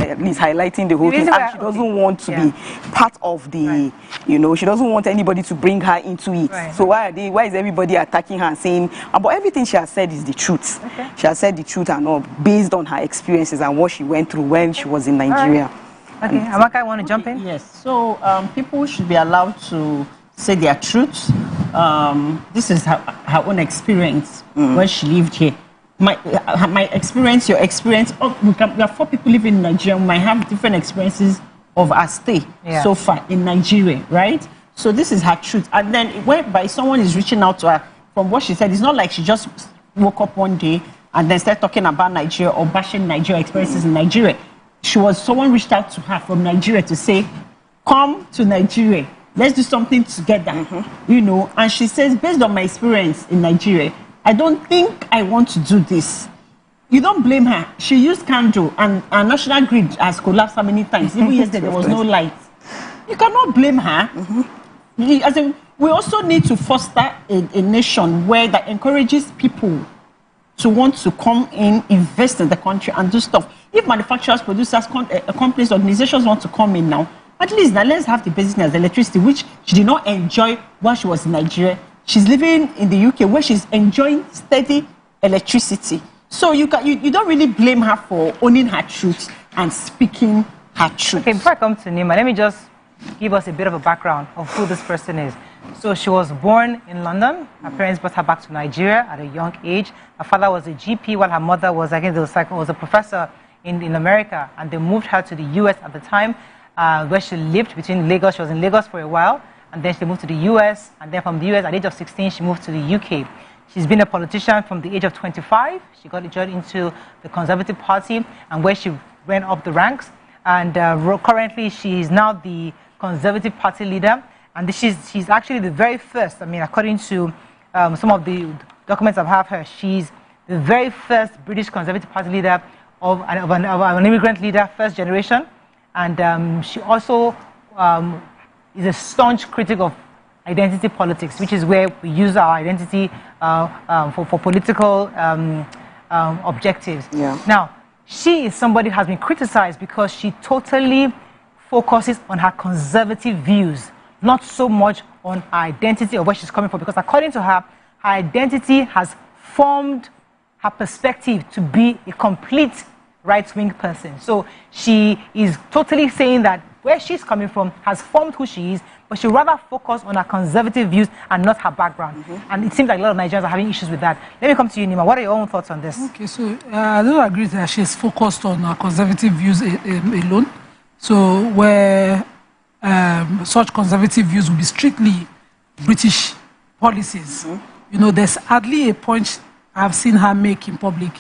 at least highlighting the whole thing. And she doesn't want to be part of the, she doesn't want anybody to bring her into it. Right. So why is everybody attacking her and saying, but everything she has said is the truth. Okay. She has said the truth and all based on her experiences and what she went through when she was in Nigeria. Right. Okay, Amaka, I want to jump in? Yes, so people should be allowed to say their truth. This is her own experience when she lived here. My experience, your experience, we are 4 people living in Nigeria. We might have different experiences of our stay so far in Nigeria, right? So this is her truth. And then whereby someone is reaching out to her, from what she said, it's not like she just woke up one day and then started talking about Nigeria or bashing Nigeria experiences in Nigeria. Someone reached out to her from Nigeria to say, come to Nigeria, let's do something together, and she says, based on my experience in Nigeria, I don't think I want to do this. You don't blame her. She used candle and our national grid has collapsed how many times? Even yesterday there was no light. You cannot blame her. We also need to foster a nation where that encourages people to want to come in, invest in the country and do stuff. If manufacturers, producers, companies, organizations want to come in now, at least now let's have the basic needs, the electricity, which she did not enjoy while she was in Nigeria. She's living in the UK where she's enjoying steady electricity. So you don't really blame her for owning her truth and speaking her truth. Okay, before I come to Nima, let me just give us a bit of a background of who this person is. So she was born in London. Her parents brought her back to Nigeria at a young age. Her father was a GP while her mother was, I guess, was a professor in America. And they moved her to the US at the time, where she lived between Lagos. She was in Lagos for a while. And then she moved to the US. And then from the US, at the age of 16, she moved to the UK. She's been a politician from the age of 25. She got joined into the Conservative Party, and where she went up the ranks. And currently, she is now the Conservative Party leader. And she's actually the very first, I mean, according to some of the documents I have her, she's the very first British Conservative Party leader of an immigrant leader, first generation. And she also is a staunch critic of identity politics, which is where we use our identity for political objectives. Yeah. Now, she is somebody who has been criticized because she totally focuses on her conservative views, not so much on her identity or where she's coming from, because according to her, her identity has formed her perspective to be a complete right-wing person. So she is totally saying that where she's coming from has formed who she is, but she rather focus on her conservative views and not her background. And it seems like a lot of Nigerians are having issues with that. Let me come to you, Nima. What are your own thoughts on this? Okay, so I don't agree that she's focused on her conservative views alone. So where such conservative views will be strictly British policies. You know, there's hardly a point I've seen her make in public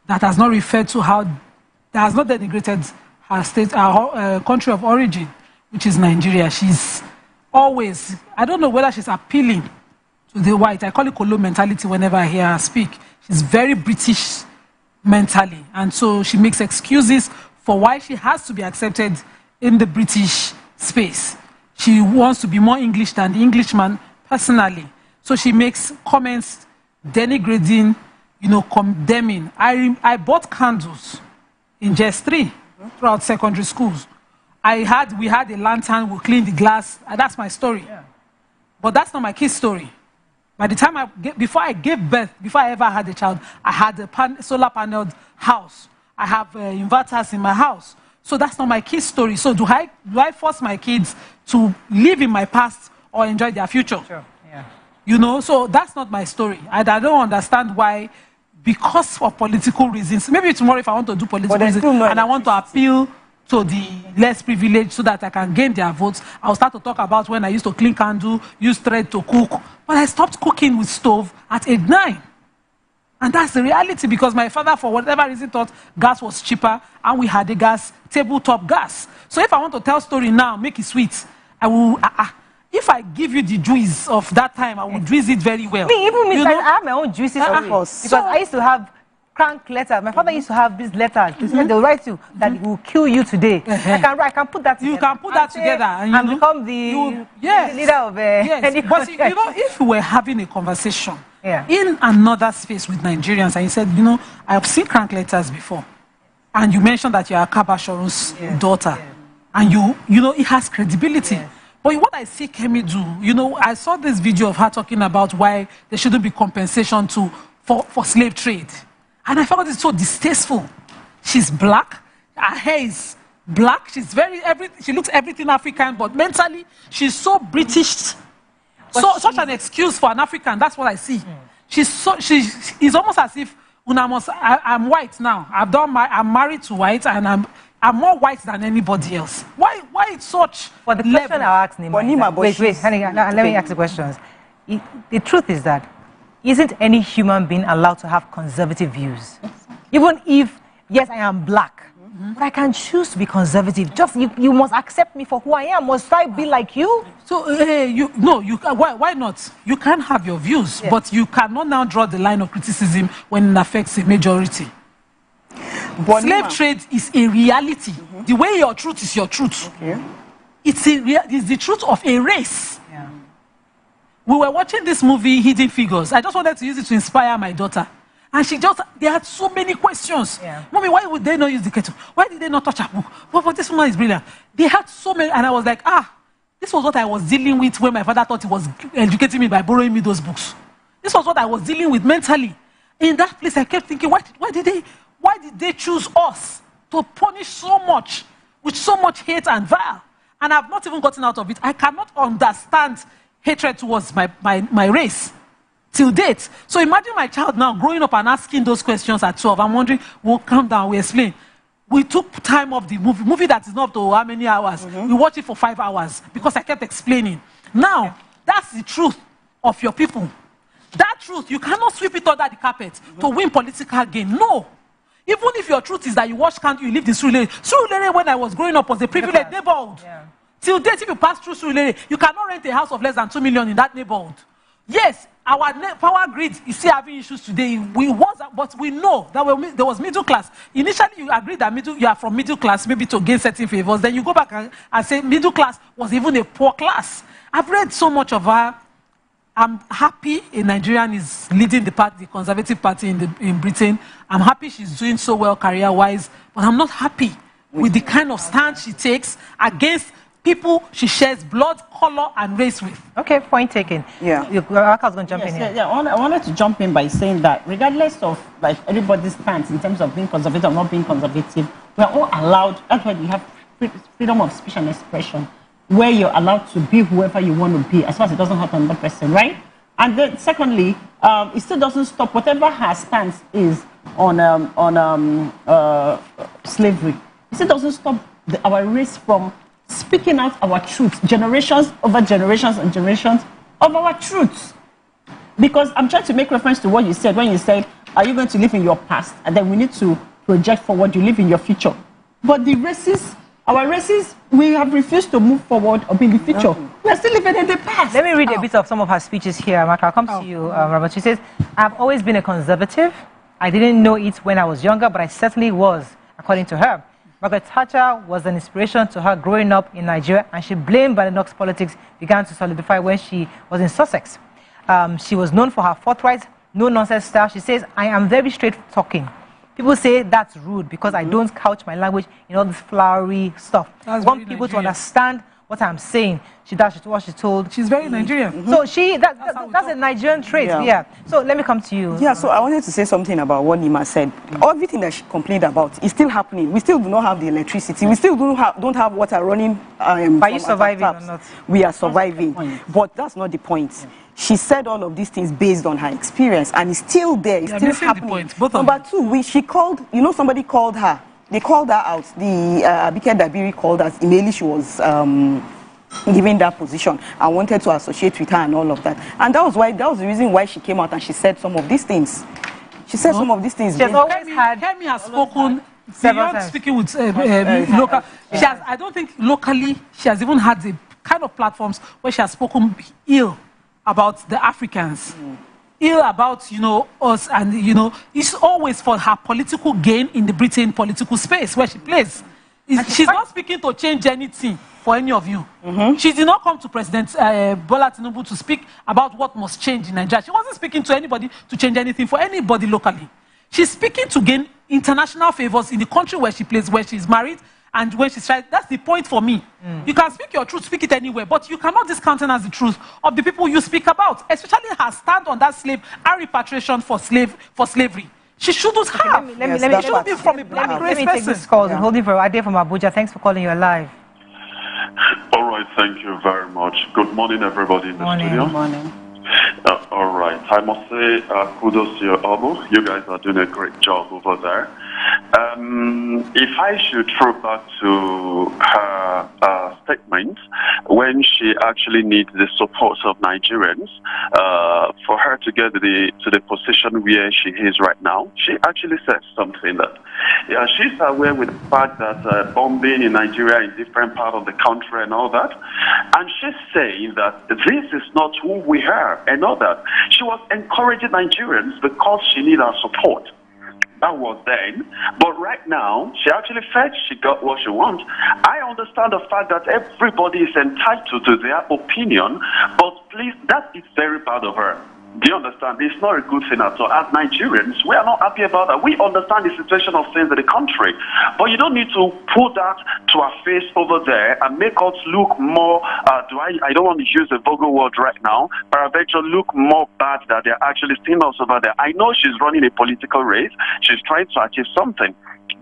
that has not referred to how, that has not denigrated her state, her country of origin, which is Nigeria. She's always, I don't know whether she's appealing to the white. I call it Kolo mentality whenever I hear her speak. She's very British mentally. And so she makes excuses for why she has to be accepted in the British space. She wants to be more English than the Englishman personally. So she makes comments denigrating, you know, condemning. I bought candles in JS3 throughout secondary schools. We had a lantern, we cleaned the glass, and that's my story. Yeah. But that's not my kid's story. By the time before I gave birth, before I ever had a child, I had a solar paneled house. I have inverters in my house. So that's not my kid's story. So do I force my kids to live in my past or enjoy their future? Sure. Yeah. You know, so that's not my story. I don't understand why, because of political reasons. Maybe tomorrow if I want to do political reasons and I want to appeal to the less privileged so that I can gain their votes, I'll start to talk about when I used to clean candle, use thread to cook. But I stopped cooking with stove at age 9. And that's the reality, because my father, for whatever reason, thought gas was cheaper and we had a gas, tabletop gas. So if I want to tell story now, make it sweet, I will, if I give you the juice of that time, I will juice it very well. I have my own juices, of course. Because I used to have crank letters. My father used to have these letters. They'll write you that will kill you today. I can put that together. You can put that together and become the leader of any But you know, if we were having a conversation in another space with Nigerians and you said, you know, I have seen crank letters before, and you mentioned that you are Kabashoru's daughter, and you know, it has credibility. But what I see Kemi do, you know, I saw this video of her talking about why there shouldn't be compensation for slave trade. And I found it so distasteful. She's black, her hair is black, she looks everything African, but mentally, she's so British. Such an excuse for an African, that's what I see. It's almost as if I'm white now. I'm married to white, and I'm more white than anybody else. Why it's such the question I'll ask Nima, wait, let me ask the questions. The truth is that isn't any human being allowed to have conservative views? Even if, yes, I am black, but I can choose to be conservative. Just you must accept me for who I am. Must I be like you? So why not? You can have your views, but you cannot now draw the line of criticism when it affects a majority. Slave trade is a reality. The way your truth is your truth. It's the truth of a race. We were watching this movie, Hidden Figures. I just wanted to use it to inspire my daughter. And they had so many questions. Mommy, why would they not use the kettle? Why did they not touch her book? But this woman is brilliant. They had so many, and I was like, this was what I was dealing with when my father thought he was educating me by borrowing me those books. This was what I was dealing with mentally. In that place, I kept thinking, why did they choose us to punish so much with so much hate and vile. And I've not even gotten out of it. I cannot understand hatred towards my race till date. So imagine my child now growing up and asking those questions at 12. I'm wondering, we'll calm down, we'll explain. We took time off the movie that is not up to how many hours. We watched it for 5 hours because I kept explaining. Now, that's the truth of your people. That truth, you cannot sweep it under the carpet to win political gain. No. Even if your truth is that you watch Can't you live in Surulere. Surulere, when I was growing up, was a privileged neighborhood. Yeah. Till date, if you pass through Surulere, you cannot rent a house of less than 2 million in that neighborhood. Yes, our power grid is still having issues today. But we know that there was middle class. Initially, you agreed that you are from middle class, maybe to gain certain favors. Then you go back and say middle class was even a poor class. I've read so much of her. I'm happy a Nigerian is leading the Conservative Party in Britain. I'm happy she's doing so well career-wise, but I'm not happy with the kind of stand she takes against people she shares blood, color, and race with. Okay, point taken. Yeah. I was going to jump in here. Yeah, I wanted to jump in by saying that regardless of like everybody's stance in terms of being conservative or not being conservative, we are all allowed. That's why we have freedom of speech and expression, where you're allowed to be whoever you want to be, as far as it doesn't hurt another person, right? And then, secondly, it still doesn't stop whatever her stance is on slavery. It still doesn't stop our race from speaking out our truths, generations over generations and generations of our truths. Because I'm trying to make reference to what you said when you said, "Are you going to live in your past?" And then we need to project forward. You live in your future, but the races. Our races, we have refused to move forward or be in the future. We are still living in the past. Let me read a bit of some of her speeches here, Mark. I'll come to you, Robert. She says, "I've always been a conservative. I didn't know it when I was younger, but I certainly was," according to her. Margaret Thatcher was an inspiration to her growing up in Nigeria, and she blamed Badenoch's politics began to solidify when she was in Sussex. She was known for her forthright, no-nonsense style. She says, "I am very straight-talking. People say that's rude because I don't couch my language in all this flowery stuff. I want people to understand what I'm saying." That's what she told. She's very Nigerian. So that's a Nigerian trait. Yeah. So let me come to you. Yeah. So I wanted to say something about what Nima said. Everything that she complained about is still happening. We still do not have the electricity. We still don't have water running. Are you surviving or not? We are surviving, but that's not the point. She said all of these things based on her experience, and it's still there. It's still happening. Number two, she called. Somebody called her. They called her out. The Abike Dabiri called us. Immediately she was given that position and wanted to associate with her and all of that. And that was the reason why she came out and she said some of these things. She said some of these things. Kemi has spoken beyond speaking with local. I don't think locally she has even had the kind of platforms where she has spoken ill about the Africans. Ill about, us, and, it's always for her political gain in the Britain political space where she plays. She's not speaking to change anything for any of you. She did not come to President Bola Tinubu to speak about what must change in Nigeria. She wasn't speaking to anybody to change anything for anybody locally. She's speaking to gain international favors in the country where she plays, where she's married, and when she's trying. That's the point for me. You can speak your truth, speak it anywhere, but you cannot discountenance the truth of the people you speak about, especially her stand on that slave and repatriation for slavery. She shouldn't have. Let me take this call. Yeah. Holding for Ade from Abuja. Thanks for calling. You're live. All right, thank you very much. Good morning, everybody in the studio. Good morning. All right, I must say kudos to your elbow. You guys are doing a great job over there. If I should throw back to her statement, when she actually needs the support of Nigerians for her to get to the position where she is right now, she actually said something that she's aware with the fact that bombing in Nigeria in different parts of the country and all that, and she's saying that this is not who we are and all that. She was encouraging Nigerians because she needs our support. That was then, but right now, she actually felt she got what she wants. I understand the fact that everybody is entitled to their opinion, but please, that is very bad of her. Do you understand? It's not a good thing at all. As Nigerians, we are not happy about that. We understand the situation of things in the country, but you don't need to put that to our face over there and make us look more, I don't want to use the vulgar word right now, but eventually look more bad that they're actually seeing us over there. I know she's running a political race. She's trying to achieve something.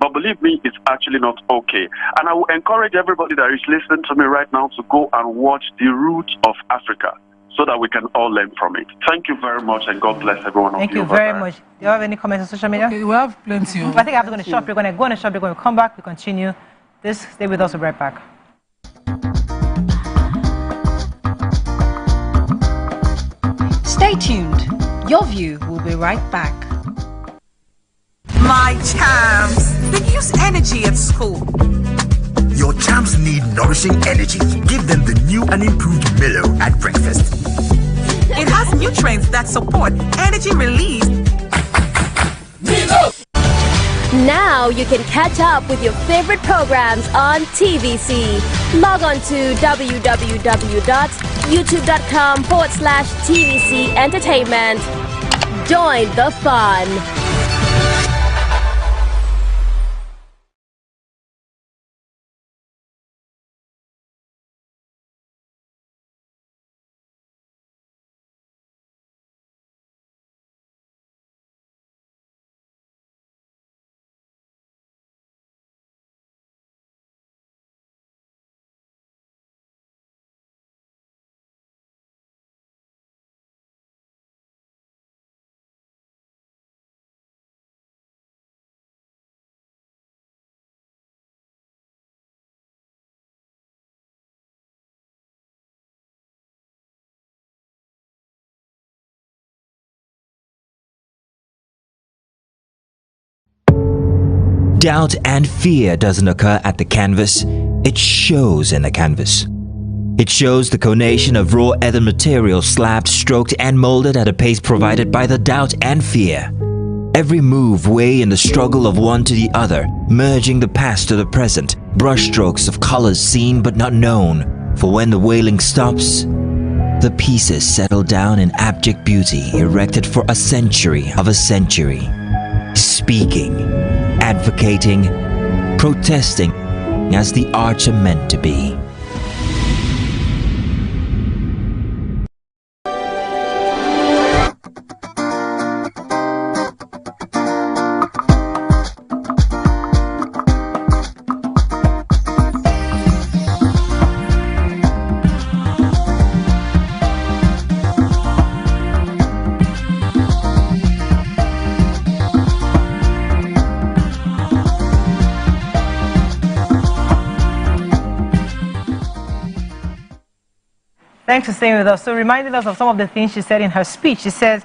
But believe me, it's actually not okay. And I will encourage everybody that is listening to me right now to go and watch The Roots of Africa, so that we can all learn from it. Thank you very much, and God bless everyone. Thank you very much. Do you have any comments on social media? Okay, we have plenty. I think after going to shop, we're going to go on a shop, we're going to come back, we continue. Stay with us, we'll be right back. Stay tuned. Your view will be right back. My champs, they use energy at school. Your champs need nourishing energy. Give them the new and improved Milo at breakfast. It has nutrients that support energy release. Now you can catch up with your favorite programs on TVC. Log on to www.youtube.com/TVC Entertainment. Join the fun. Doubt and fear doesn't occur at the canvas, it shows in the canvas. It shows the conation of raw earthen material slabbed, stroked and molded at a pace provided by the doubt and fear. Every move way in the struggle of one to the other, merging the past to the present, brushstrokes of colors seen but not known, for when the wailing stops, the pieces settle down in abject beauty erected for a century of a century. Speaking, advocating, protesting as the arts are meant to be. Thanks for staying with us. So reminding us of some of the things she said in her speech. She says,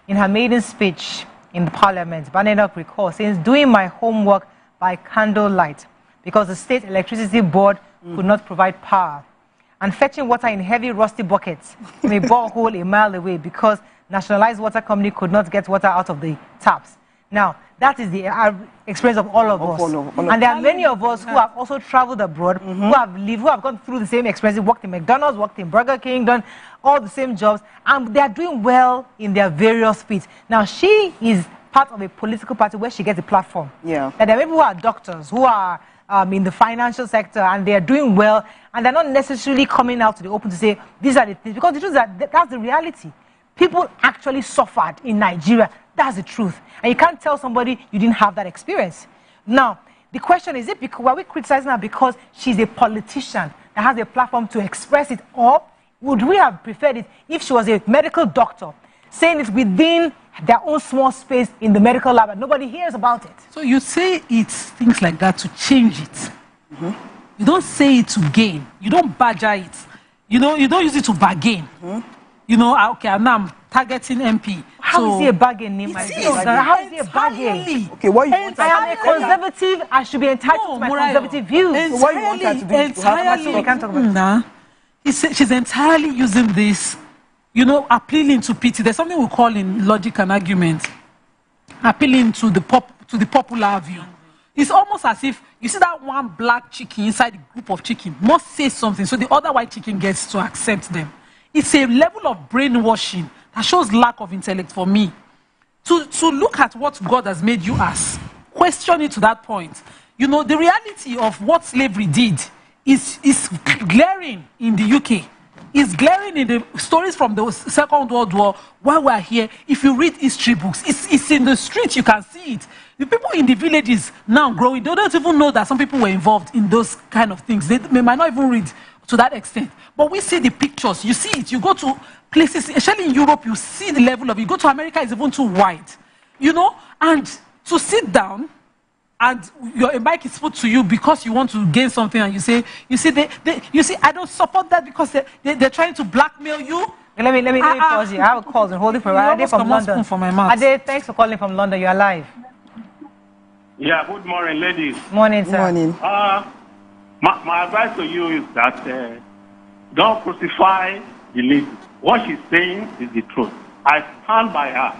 in her maiden speech in the Parliament, Badenoch recalls, saying, doing my homework by candlelight because the State Electricity Board could not provide power, and fetching water in heavy rusty buckets from a borehole a mile away because Nationalized Water Company could not get water out of the taps. Now, that is the experience of all of us. And there are many of us who have also traveled abroad, who have lived, who have gone through the same experience, worked in McDonald's, worked in Burger King, done all the same jobs, and they are doing well in their various fields. Now, she is part of a political party where she gets a platform. Yeah. And there are people who are doctors, who are in the financial sector, and they are doing well, and they're not necessarily coming out to the open to say, these are the things, because the truth is that that's the reality. People actually suffered in Nigeria. That's the truth. And you can't tell somebody you didn't have that experience. Now, the question is, were we criticizing her because she's a politician that has a platform to express it, or would we have preferred it if she was a medical doctor, saying it within their own small space in the medical lab and nobody hears about it? So you say it's things like that to change it. You don't say it to gain. You don't badger it. You know, you don't use it to bargain. You know, okay, now I'm targeting MP. How is he a bargain, Nima? How is he a bargain? Okay, what you want? I am a conservative. I should be entitled to my conservative views. So what you want her to do? Entirely, we can't talk about that. She's entirely using this, you know, appealing to pity. There's something we call in logic and argument, appealing to the popular view. It's almost as if you see that one black chicken inside the group of chicken must say something so the other white chicken gets to accept them. It's a level of brainwashing that shows lack of intellect for me. To look at what God has made you as, question it to that point. You know, the reality of what slavery did is glaring in the UK. is glaring in the stories from the Second World War. While we're here, if you read history books, it's in the streets, you can see it. The people in the villages now growing, they don't even know that some people were involved in those kind of things. They might not even read to that extent. But we see the pictures, you see it. You go to places, especially in Europe, you see the level of it. You go to America, it's even too wide. You know, and to sit down and a mic is put to you because you want to gain something, and you say, you see, I don't support that because they're trying to blackmail you. Let me pause you. I have a call and hold it for Ade from London. For my mouth. Ade, thanks for calling from London. You're alive. Yeah, good morning, ladies. Morning, sir. Morning. My advice to you is that don't crucify the lady. What she's saying is the truth. I stand by her.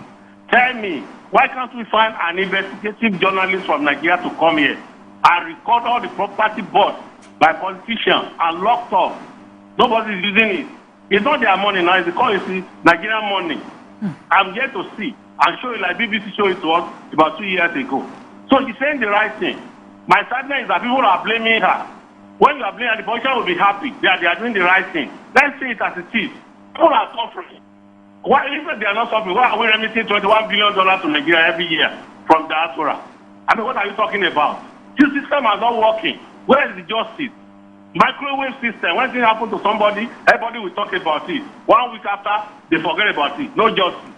Tell me, why can't we find an investigative journalist from Nigeria to come here and record all the property bought by politicians and locked up? Nobody's using it. It's not their money now, it's because it's Nigerian money. I'm here to see and show you like BBC showed it to us about 2 years ago. So she's saying the right thing. My sadness is that people are blaming her. When you are blaming her, the politician will be happy that they are doing the right thing. Let's see it as it is. People are suffering. Why, if they are not suffering, why are we remitting $21 billion to Nigeria every year from diaspora? I mean, what are you talking about? This system is not working. Where is the justice? Microwave system, when things happen to somebody, everybody will talk about it. 1 week after, they forget about it. No justice.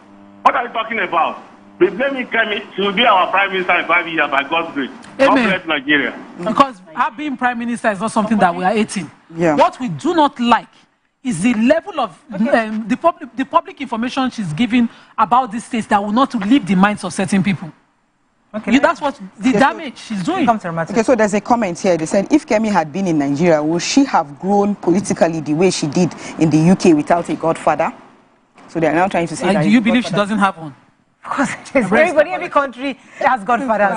What are you talking about? We blame Kemi. She will be our prime minister in 5 years by God's grace. God bless Nigeria. Because her being prime minister is not something that we are hating. Yeah. What we do not like is the level of the public information she's giving about these states that will not leave the minds of certain people. Okay, that's what the damage she's doing. Okay, so there's a comment here. They said, if Kemi had been in Nigeria, would she have grown politically the way she did in the UK without a godfather? So they are now trying to say that. Do you believe she doesn't have one? Of course, every country has godfathers.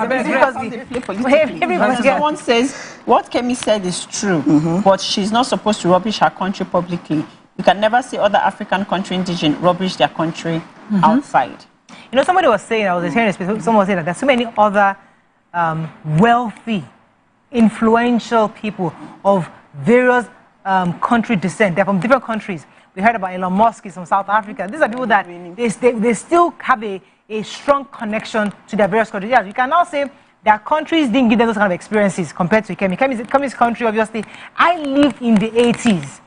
Someone says what Kemi said is true, but she's not supposed to rubbish her country publicly. You can never see other African country indigent rubbish their country outside. You know, somebody was saying, I was hearing someone was saying that there's so many other wealthy, influential people of various country descent. They're from different countries. We heard about Elon Musk from South Africa. These are people that they still have a strong connection to their various countries. Yes, you can now say their countries didn't give them those kind of experiences compared to Kemi. Kemi's country, obviously. I lived in the 80s.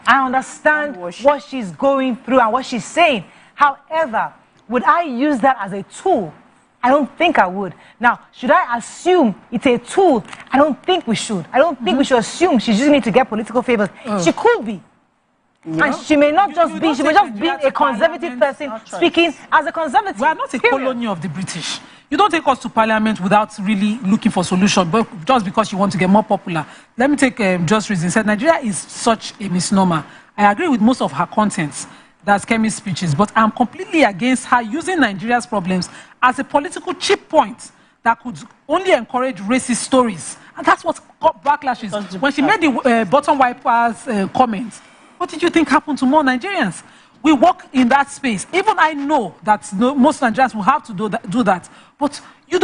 I understand what she's going through and what she's saying. However, would I use that as a tool? I don't think I would. Now, should I assume it's a tool? I don't think we should. I don't think we should assume she's using it to get political favors. She could be. Yeah. And she may not just be, she may just be a conservative person speaking as a conservative. We are not a colony of the British. You don't take us to parliament without really looking for solution, but just because you want to get more popular. Let me take just reason. Said Nigeria is such a misnomer. I agree with most of her contents. That's Kemi's speeches, but I'm completely against her using Nigeria's problems as a political cheap point that could only encourage racist stories. And that's what got backlashes. When she made the bottom wipers comment, what did you think happened to more Nigerians? We work in that space. Even I know that most Nigerians will have to do that. But you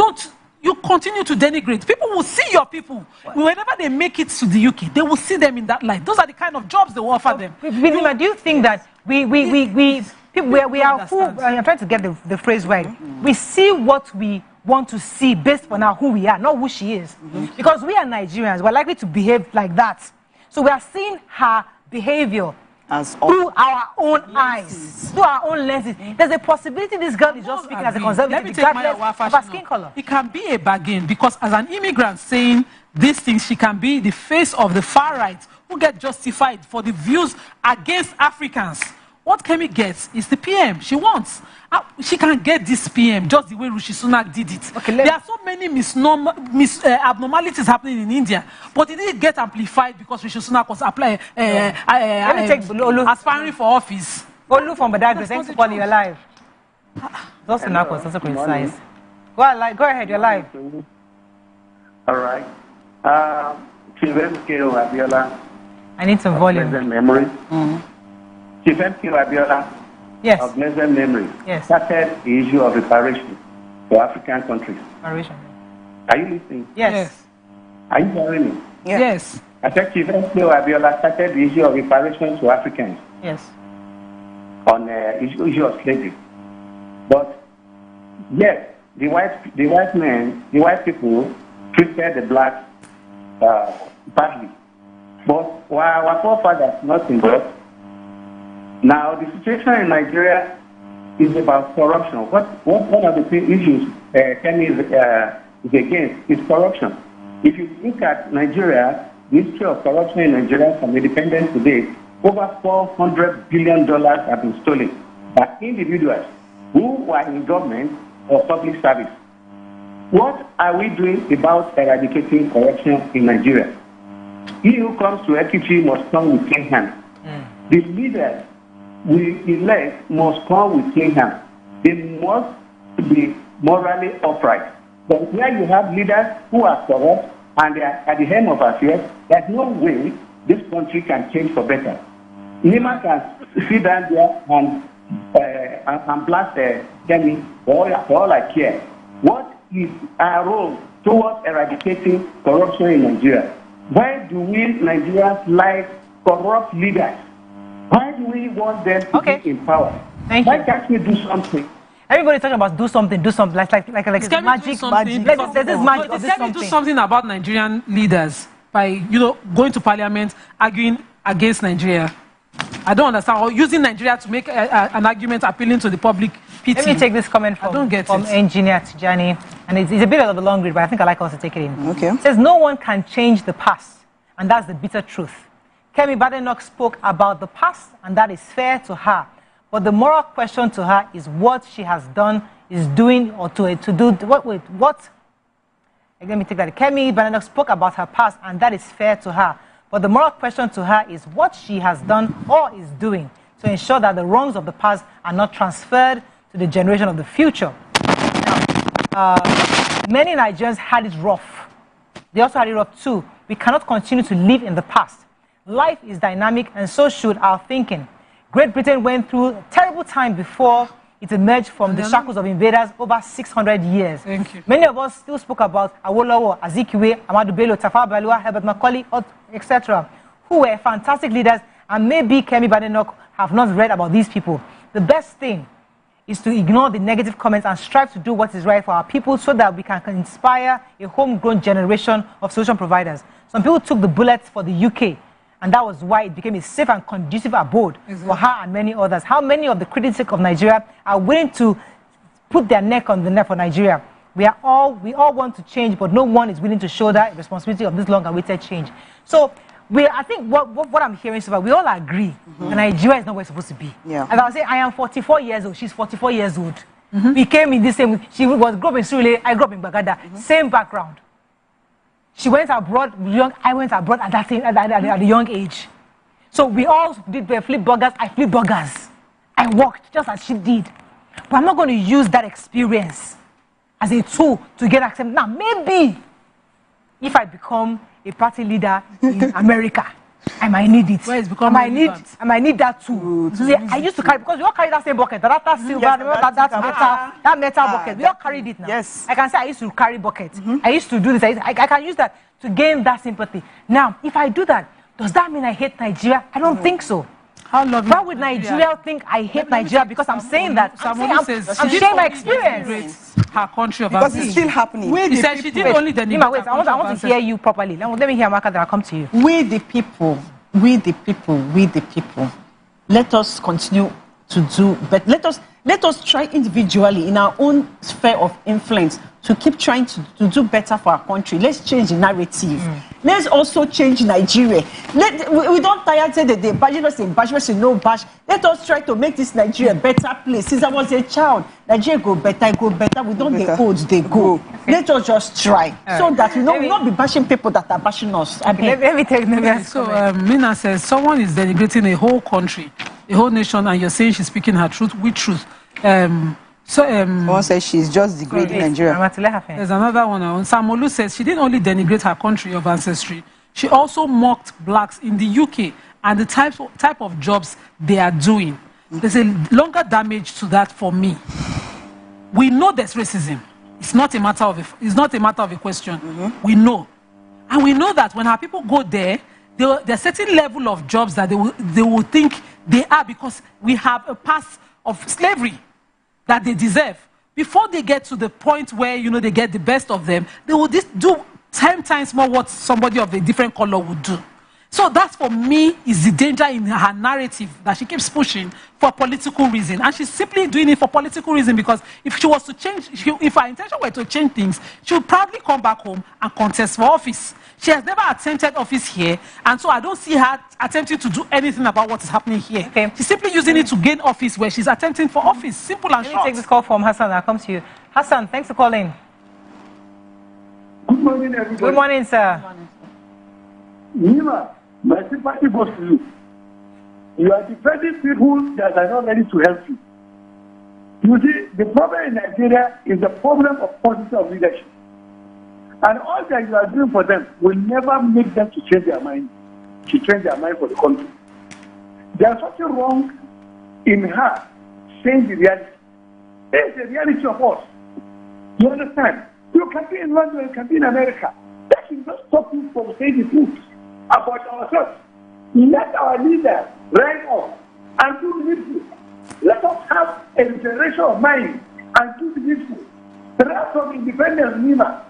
continue to denigrate. People will see your people. Whenever they make it to the UK, they will see them in that light. Those are the kind of jobs they will offer them. Bidima, do you think that we are who, I'm trying to get the phrase right. We see what we want to see based on who we are, not who she is. Because we are Nigerians, we're likely to behave like that. So we are seeing her behavior through our own eyes, through our own lenses. There's a possibility this girl is just speaking as a conservative, regardless of her skin color. It can be a bargain because as an immigrant saying these things, she can be the face of the far right who get justified for the views against Africans. What Kemi gets is the PM she wants. She can get this PM just the way Rishi Sunak did it. Okay, there are so many abnormalities happening in India, but it didn't get amplified because Rishi Sunak was aspiring for office. Olu from Badenoch, thanks for calling you alive. Those Sunak was also criticized. Go ahead, you're live. All right. I need some volume. Memory. Chief M.K. Abiola of blessed memory started the issue of reparation for African countries. Reparation. Are you listening? Yes. Are you hearing me? Yes. I said Chief M.K. Abiola started the issue of reparation to Africans. Yes. On issue of slavery. But yes, the white people treated the blacks badly. But while our forefathers not involved, now the situation in Nigeria is about corruption. What one of the issues Kemi is against is corruption. If you look at Nigeria, the history of corruption in Nigeria from independence to date, over $400 billion have been stolen by individuals who were in government or public service. What are we doing about eradicating corruption in Nigeria? He who comes to equity must come with clean hands. The leaders we elect must come with clean hands. They must be morally upright. But where you have leaders who are corrupt and they are at the helm of affairs, there's no way this country can change for better. Nima can sit down there and blast Kemi for all I care. What is our role towards eradicating corruption in Nigeria? Why do we Nigerians like corrupt leaders? Why do we want them to be in power? Why can't we do something? Everybody's talking about do something, like magic. There's this magic of this something. Do something about Nigerian leaders by, going to parliament, arguing against Nigeria. I don't understand. Or using Nigeria to make an argument appealing to the public pity. Let me take this comment from Engineer Tijani. And it's a bit of a long read, but I think I like us to take it in. Okay. It says, no one can change the past, and that's the bitter truth. Kemi Badenoch spoke about the past, and that is fair to her. But the moral question to her is what she has done, is doing, or to do. What? Let me take that. Kemi Badenoch spoke about her past, and that is fair to her. But the moral question to her is what she has done or is doing to ensure that the wrongs of the past are not transferred to the generation of the future. Now, many Nigerians had it rough. They also had it rough too. We cannot continue to live in the past. Life is dynamic, and so should our thinking. Great Britain went through a terrible time before it emerged from the shackles of invaders over 600 years. Thank you. Many of us still spoke about Awolowo, Azikiwe, Amadu Bello, Tafawa Balewa, Herbert Macaulay, etc., who were fantastic leaders, and maybe Kemi Badenoch have not read about these people. The best thing is to ignore the negative comments and strive to do what is right for our people so that we can inspire a homegrown generation of solution providers. Some people took the bullets for the UK, and that was why it became a safe and conducive abode for her and many others. How many of the critics of Nigeria are willing to put their neck on the neck for Nigeria? We all want to change, but no one is willing to shoulder the responsibility of this long-awaited change. So I think what I'm hearing so far, we all agree that Nigeria is not where it's supposed to be. Yeah. As I was saying, I am 44 years old. She's 44 years old. We came in the same. She was grew up in Surulere. I grew up in Bagada. Same background. She went abroad young. I went abroad at that same, at a young age. So we all did flip burgers. I flip burgers. I worked just as she did. But I'm not going to use that experience as a tool to get accepted. Now, maybe if I become a party leader in America, I might need it. Where it's I might need that too. See, I used to carry, because we all carry that same bucket, that silver, that metal bucket. We all carried it now. Yes. I can say I used to carry buckets. I used to do this. I can use that to gain that sympathy. Now, if I do that, does that mean I hate Nigeria? I don't think so. Why would Nigeria think I hate Nigeria? Because I'm saying that. I'm sharing my experience. Her country of because it's still happening. He said she did only the Nima, wait, I want to hear you properly. Let me hear Amaka, then I'll come to you. We the people, let us continue to do, but let us try individually in our own sphere of influence to keep trying to do better for our country. Let's change the narrative. Let's also change Nigeria. We don't tire say that they bash, no bash. Let us try to make this Nigeria a better place. Since I was a child, Nigeria go better. We don't get old, they go. Let us just try so that we will not be bashing people that are bashing us. Let me take the So Mina says someone is denigrating a whole country, a whole nation, and you're saying she's speaking her truth with truth. Someone says she's just degrading Nigeria. There's another one. Samolu says she didn't only denigrate her country of ancestry, she also mocked blacks in the UK and the type of jobs they are doing. There's a longer damage to that for me. We know there's racism. It's not a matter of a question. We know. And we know that when our people go there, there's a certain level of jobs that they will think They are, because we have a past of slavery that they deserve. Before they get to the point where, you know, they get the best of them, they will do 10 times more what somebody of a different color would do. So that, for me, is the danger in her narrative that she keeps pushing for political reason. And she's simply doing it for political reason, because if she was to change, if her intention were to change things, she would probably come back home and contest for office. She has never attempted office here, and so I don't see her attempting to do anything about what is happening here. Okay. She's simply using it to gain office where she's attempting for office. Simple and short. Let me take this call from Hassan. I'll come to you. Hassan, thanks for calling. Good morning, everybody. Good morning, sir. Good morning, sir. Nima, my sympathy goes to you. You are defending people that are not ready to help you. You see, the problem in Nigeria is the problem of quality of leadership. And all that you are doing for them will never make them to change their mind, for the country. There's something wrong in her saying the reality. There's the reality of us. You understand? You can be in London, you can be in America. That should not stop you from saying the truth about ourselves. Let our leaders rise up and do the needful. Let us have a generation of mind and do the needful. The rest of independence, Nima.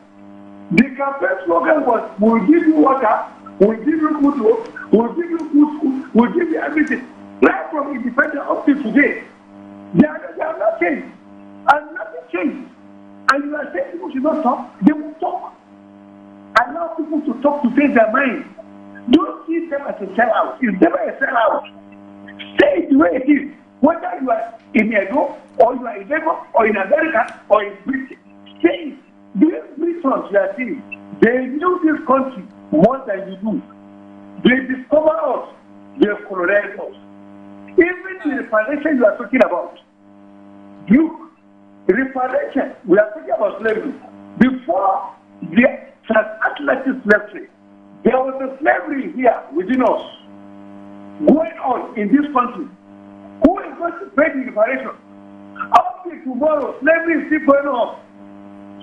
The campaign slogan was, we'll give you water, we'll give you good roads, we'll give you good food, we'll give you everything. Right from independence up to today, they are not changed. And nothing changed. And you are saying people should not talk, they will talk. Allow people to talk, to change their mind. Don't see them as a sellout. It's never a sellout. Say it the way it is. Whether you are in Edo, or you are in Lagos, or in America, or in Britain, say it. These Britons, you are seeing, they knew this country more than you do. They discovered us. They have colonized us. Even the reparation you are talking about, look, reparation, we are talking about slavery. Before the transatlantic slavery, there was a slavery here within us, going on in this country. Who is going to pay the reparation? Up to tomorrow, slavery is still going on.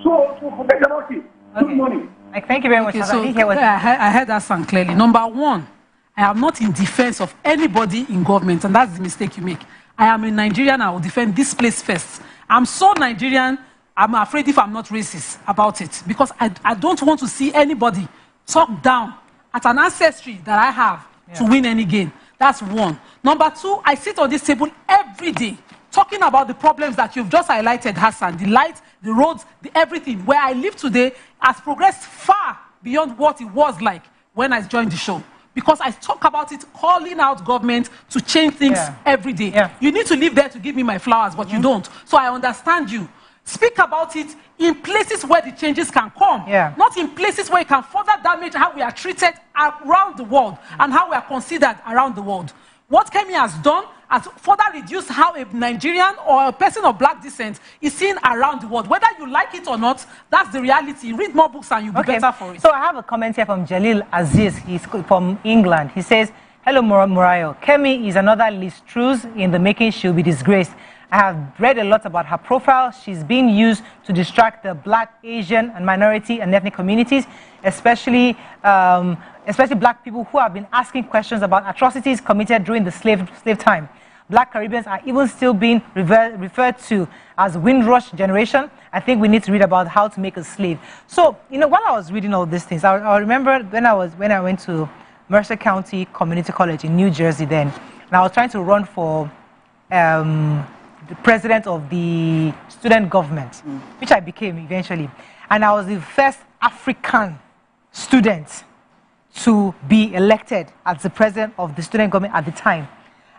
So forget about it. Good morning. Thank you very much. So I heard that sound clearly. Number one, I am not in defense of anybody in government, and that's the mistake you make. I am a Nigerian. I will defend this place first. I'm so Nigerian, I'm afraid if I'm not racist about it, because I don't want to see anybody talk down at an ancestry that I have to win any game. That's one. Number two, I sit on this table every day talking about the problems that you've just highlighted, Hassan, the light, the roads, the everything. Where I live today has progressed far beyond what it was like when I joined the show. Because I talk about it, calling out government to change things every day. You need to live there to give me my flowers, but you don't. So I understand you. Speak about it in places where the changes can come, not in places where it can further damage how we are treated around the world and how we are considered around the world. What Kemi has done has further reduced how a Nigerian or a person of black descent is seen around the world. Whether you like it or not, that's the reality. Read more books and you'll be better for it. So I have a comment here from Jalil Aziz. He's from England. He says, hello, Murayo. Kemi is another Liz Truss in the making. She'll be disgraced. I have read a lot about her profile. She's being used to distract the black, Asian, and minority and ethnic communities, especially black people who have been asking questions about atrocities committed during the slave time. Black Caribbeans are even still being referred to as Windrush generation. I think we need to read about how to make a slave. So, you know, while I was reading all these things, I remember when I went to Mercer County Community College in New Jersey then, and I was trying to run for the president of the student government, which I became eventually. And I was the first African student to be elected as the president of the student government at the time.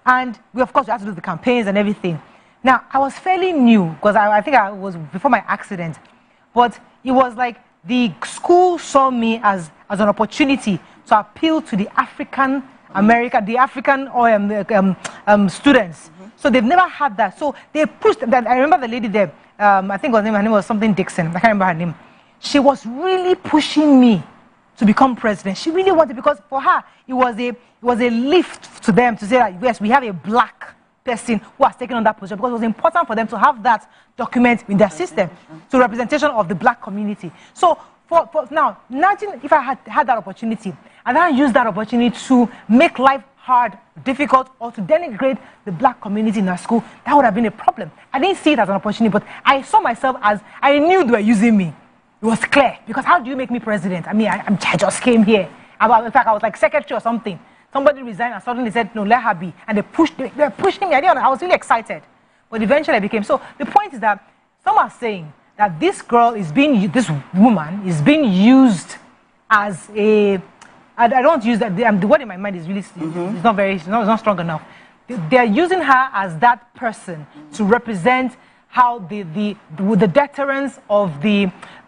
And we, of course, we had to do the campaigns and everything. Now, I was fairly new, because I think I was before my accident. But it was like the school saw me as an opportunity to appeal to the African students. So they've never had that. So they pushed that. I remember the lady there, I think her name was something Dixon. I can't remember her name. She was really pushing me to become president. She really wanted, because for her, it was a lift to them to say that, yes, we have a black person who has taken on that position, because it was important for them to have that document in their system to representation of the black community. So for now, imagine if I had that opportunity, and I used that opportunity to make life hard, difficult, or to denigrate the black community in our school, that would have been a problem. I didn't see it as an opportunity, but I saw myself as, I knew they were using me. It was clear, because how do you make me president? I mean, I just came here. In fact, I was like secretary or something. Somebody resigned and suddenly said, no, let her be. And they pushed me. I was really excited. But eventually I became. So the point is that some are saying that this woman is being used as a, I don't use that, the word in my mind is really, it's not strong enough. They're using her as that person to represent how the deterrence of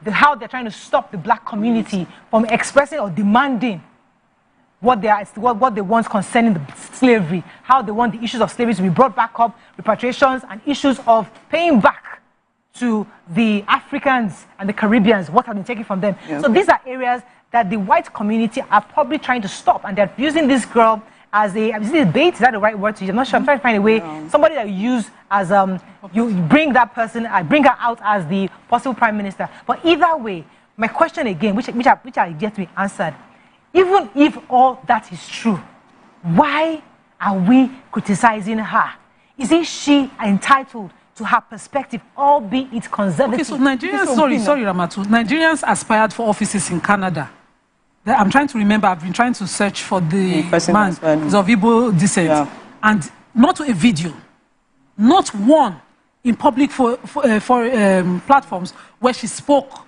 how they're trying to stop the black community from expressing or demanding what they want concerning the slavery, how they want the issues of slavery to be brought back up, repatriations, and issues of paying back to the Africans and the Caribbeans what has been taken from them. Yeah. So these are areas that the white community are probably trying to stop, and they're using this girl as a bait. Is that the right word to use? I'm not sure. I'm trying to find a way. Somebody that you use as you bring that person, I bring her out as the possible prime minister. But either way, my question again, which are yet to be answered, even if all that is true, why are we criticizing her? Isn't she entitled to her perspective, albeit it's conservative? Okay, so Nigerians, sorry, Ramatu. Nigerians aspired for offices in Canada. I'm trying to remember, I've been trying to search for the man of Igbo descent. And not a video, not one in public platforms where he spoke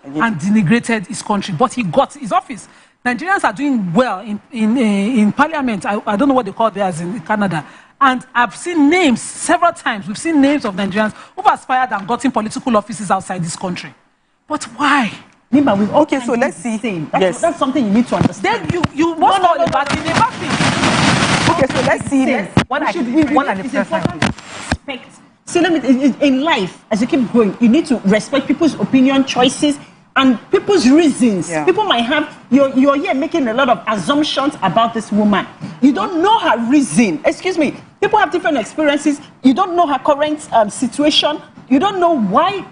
and denigrated his country. But he got his office. Nigerians are doing well in parliament. I don't know what they call theirs in Canada. And I've seen names several times. We've seen names of Nigerians who've aspired and gotten political offices outside this country. But why? Okay, so let's see. That's something you need to understand. Then you must call it bad thing. Okay, so let's see. Respect. See, in life, as you keep going, you need to respect people's opinion, choices, and people's reasons. Yeah. People might have, you're here making a lot of assumptions about this woman. You don't know her reason. Excuse me. People have different experiences. You don't know her current situation. You don't know why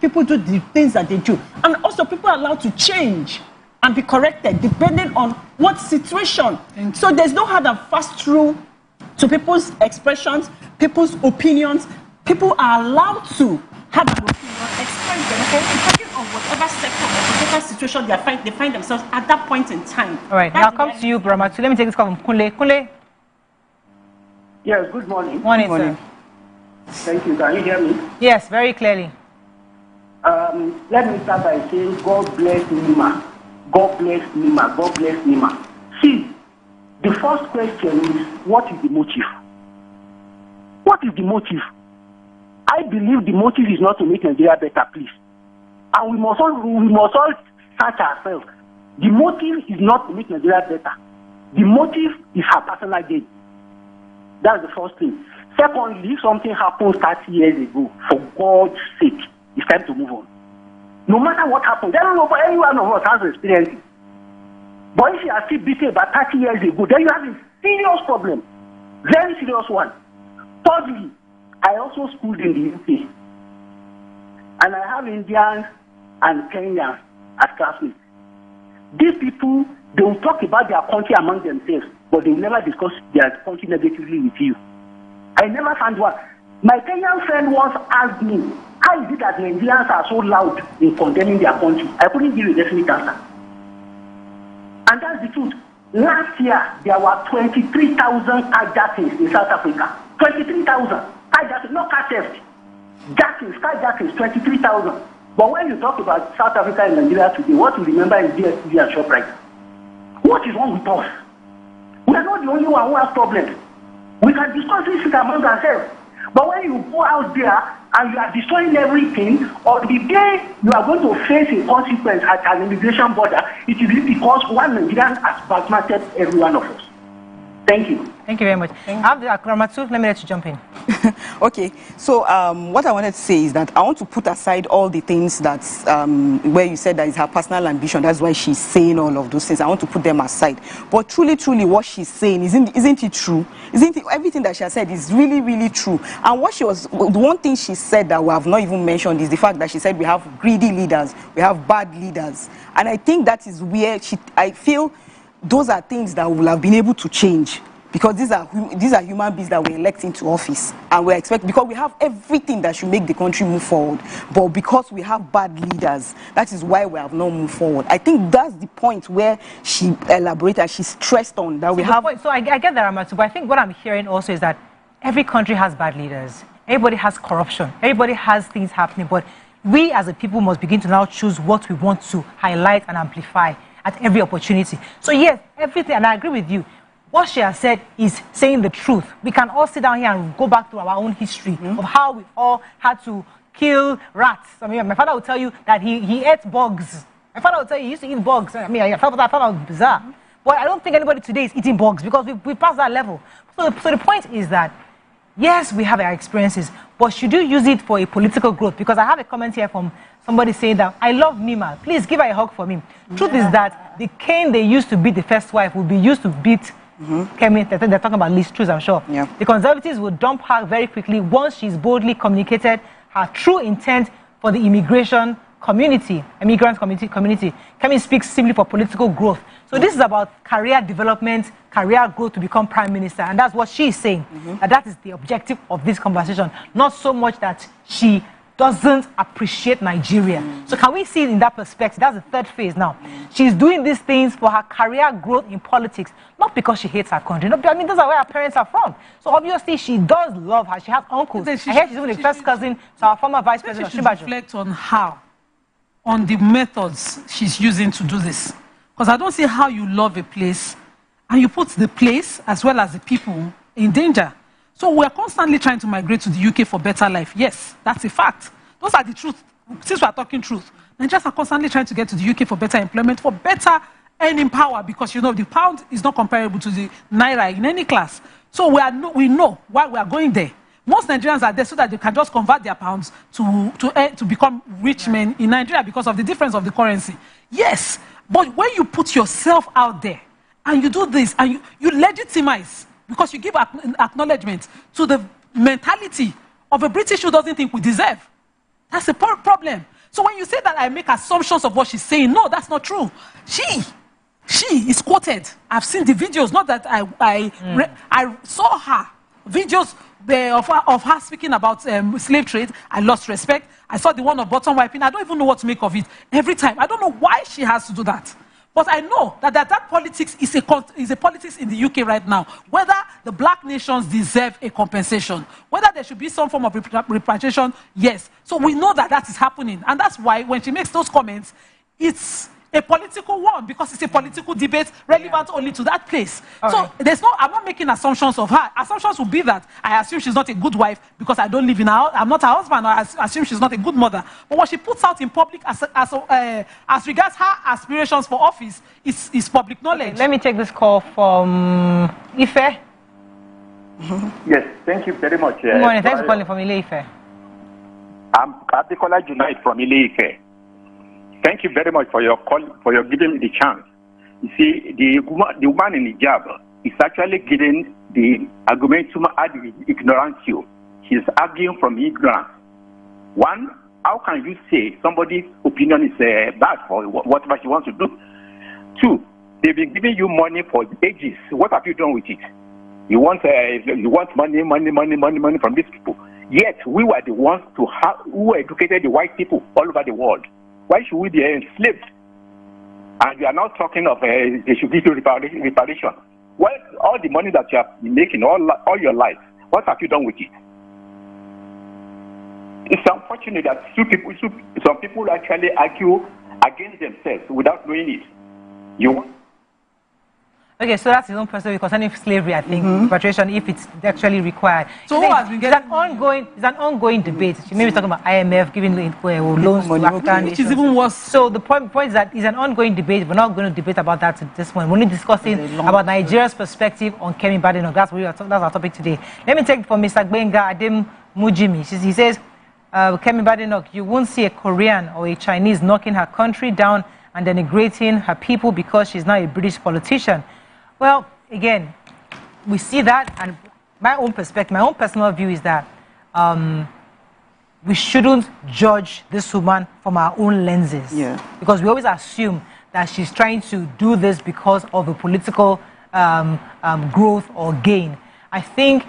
people do the things that they do. And also, people are allowed to change and be corrected depending on what situation. So there's no hard and fast rule to people's expressions, people's opinions. People are allowed to have an opinion, express them, depending on whatever sector or whatever situation they find themselves at that point in time. All right, now come to you, Brahma. So let me take this call from Kunle. Kunle? Yes, good morning. Morning, sir. Thank you. Can you hear me? Yes, very clearly. Let me start by saying, God bless Nima. God bless Nima. God bless Nima. See, the first question is, what is the motive? What is the motive? I believe the motive is not to make Nigeria better, please. And we must all search ourselves. The motive is not to make Nigeria better. The motive is her personal gain. That's the first thing. Secondly, if something happened 30 years ago, for God's sake, it's time to move on. No matter what happens, I don't know for any one of us has experienced it. But if you are still beaten about 30 years ago, then you have a serious problem. Very serious one. Thirdly, I also schooled in the UK. And I have Indians and Kenyans as classmates. These people, they will talk about their country among themselves, but they will never discuss their country negatively with you. I never found one. My Kenyan friend once asked me, how is it that Nigerians are so loud in condemning their country? I couldn't give you a definite answer. And that's the truth. Last year, there were 23,000 carjackings in South Africa. 23,000. Carjackings, not car theft. Carjackings, 23,000. But when you talk about South Africa and Nigeria today, what you remember is DSTV and ShopRite. What is wrong with us? We are not the only one who has problems. We can discuss this among ourselves. But when you go out there and you are destroying everything, or the day you are going to face a consequence at an immigration border, it is because one Nigerian has badmouthed every one of us. Thank you. Thank you very much. Let me let you jump in. Okay, so what I wanted to say is that I want to put aside all the things that where you said that is her personal ambition, that's why she's saying all of those things. I want to put them aside. But truly, what she's saying, isn't it true? Isn't it, everything that she has said is really, really true? And the one thing she said that we have not even mentioned is the fact that she said we have greedy leaders, we have bad leaders. And I think that is where I feel those are things that we will have been able to change. Because these are human beings that we're electing to office, and we're expecting, because we have everything that should make the country move forward, but because we have bad leaders, that is why we have not moved forward. I think that's the point where she elaborated, she stressed on that we have. So I get that, Ramatu, but I think what I'm hearing also is that every country has bad leaders. Everybody has corruption. Everybody has things happening, but we as a people must begin to now choose what we want to highlight and amplify at every opportunity. So yes, everything, and I agree with you. What she has said is saying the truth. We can all sit down here and go back to our own history of how we all had to kill rats. I mean, my father will tell you that he ate bugs. My father will tell you he used to eat bugs. I mean, I found out bizarre. But I don't think anybody today is eating bugs because we passed that level. So the point is that, yes, we have our experiences, but should you use it for a political growth? Because I have a comment here from somebody saying that, I love Mima. Please give her a hug for me. Truth is that the cane they used to beat the first wife will be used to beat Kemi. They're talking about Liz Truss, I'm sure. Yeah. The Conservatives will dump her very quickly once she's boldly communicated her true intent for the immigrant community. Kemi speaks simply for political growth. So this is about career development, career growth to become prime minister, and that's what she's saying. That is the objective of this conversation, not so much that she doesn't appreciate Nigeria. So can we see it in that perspective? That's the third phase now. She's doing these things for her career growth in politics, not because she hates her country. No, I mean, those are where her parents are from. So obviously she does love her. She has uncles. I hear she's even the first cousin to our former vice president. She should reflect on how, on the methods she's using to do this. Because I don't see how you love a place and you put the place as well as the people in danger. So we're constantly trying to migrate to the UK for better life. Yes, that's a fact. Those are the truth. Since we're talking truth, Nigerians are constantly trying to get to the UK for better employment, for better earning power, because, you know, the pound is not comparable to the naira in any class. So we know why we are going there. Most Nigerians are there so that they can just convert their pounds to become rich men in Nigeria because of the difference of the currency. Yes, but when you put yourself out there and you do this and you legitimize, because you give acknowledgement to the mentality of a British who doesn't think we deserve. That's a problem. So when you say that I make assumptions of what she's saying, no, that's not true. She is quoted. I've seen the videos, not that I saw her videos of her speaking about slave trade. I lost respect. I saw the one of bottom wiping. I don't even know what to make of it every time. I don't know why she has to do that. But I know that politics is a politics in the UK right now. Whether the black nations deserve a compensation, whether there should be some form of repatriation, yes. So we know that is happening. And that's why when she makes those comments, it's a political one, because it's a political debate relevant only to that place. So I'm not making assumptions of her. Assumptions would be that I assume she's not a good wife because I don't live in her house. I'm not her husband, or I assume she's not a good mother. But what she puts out in public as regards her aspirations for office is public knowledge. Okay, let me take this call from Ife. Yes, thank you very much. Good morning. Thanks for calling from Ile-Ife. I'm Abdikola Junait from Ile-Ife. Thank you very much for your call, for your giving me the chance. You see, the woman in hijab is actually giving the argumentum ad ignorantio. She's arguing from ignorance. One, how can you say somebody's opinion is bad for whatever she wants to do? Two, they've been giving you money for ages. What have you done with it? You want money from these people. Yet we were the ones who educated the white people all over the world. Why should we be enslaved? And you are now talking of they should give you reparation. Well, all the money that you have been making all your life, what have you done with it? It's unfortunate that some people actually argue against themselves without knowing it. Okay, so that's his own personal view concerning slavery, I think, repatriation, if it's actually required. So it's an ongoing debate. She may be talking about IMF giving loans to African nations. Which is even worse. So the point is that it's an ongoing debate. We're not going to debate about that at this point. We're only discussing about Nigeria's perspective on Kemi Badenoch. That's our topic today. Let me take it from Mr. Gbenga Adem Mujimi. He says, Kemi Badenoch, you won't see a Korean or a Chinese knocking her country down and denigrating her people because she's now a British politician. Well, again, we see that, and my own perspective, my own personal view is that we shouldn't judge this woman from our own lenses. Yeah. Because we always assume that she's trying to do this because of the political growth or gain. I think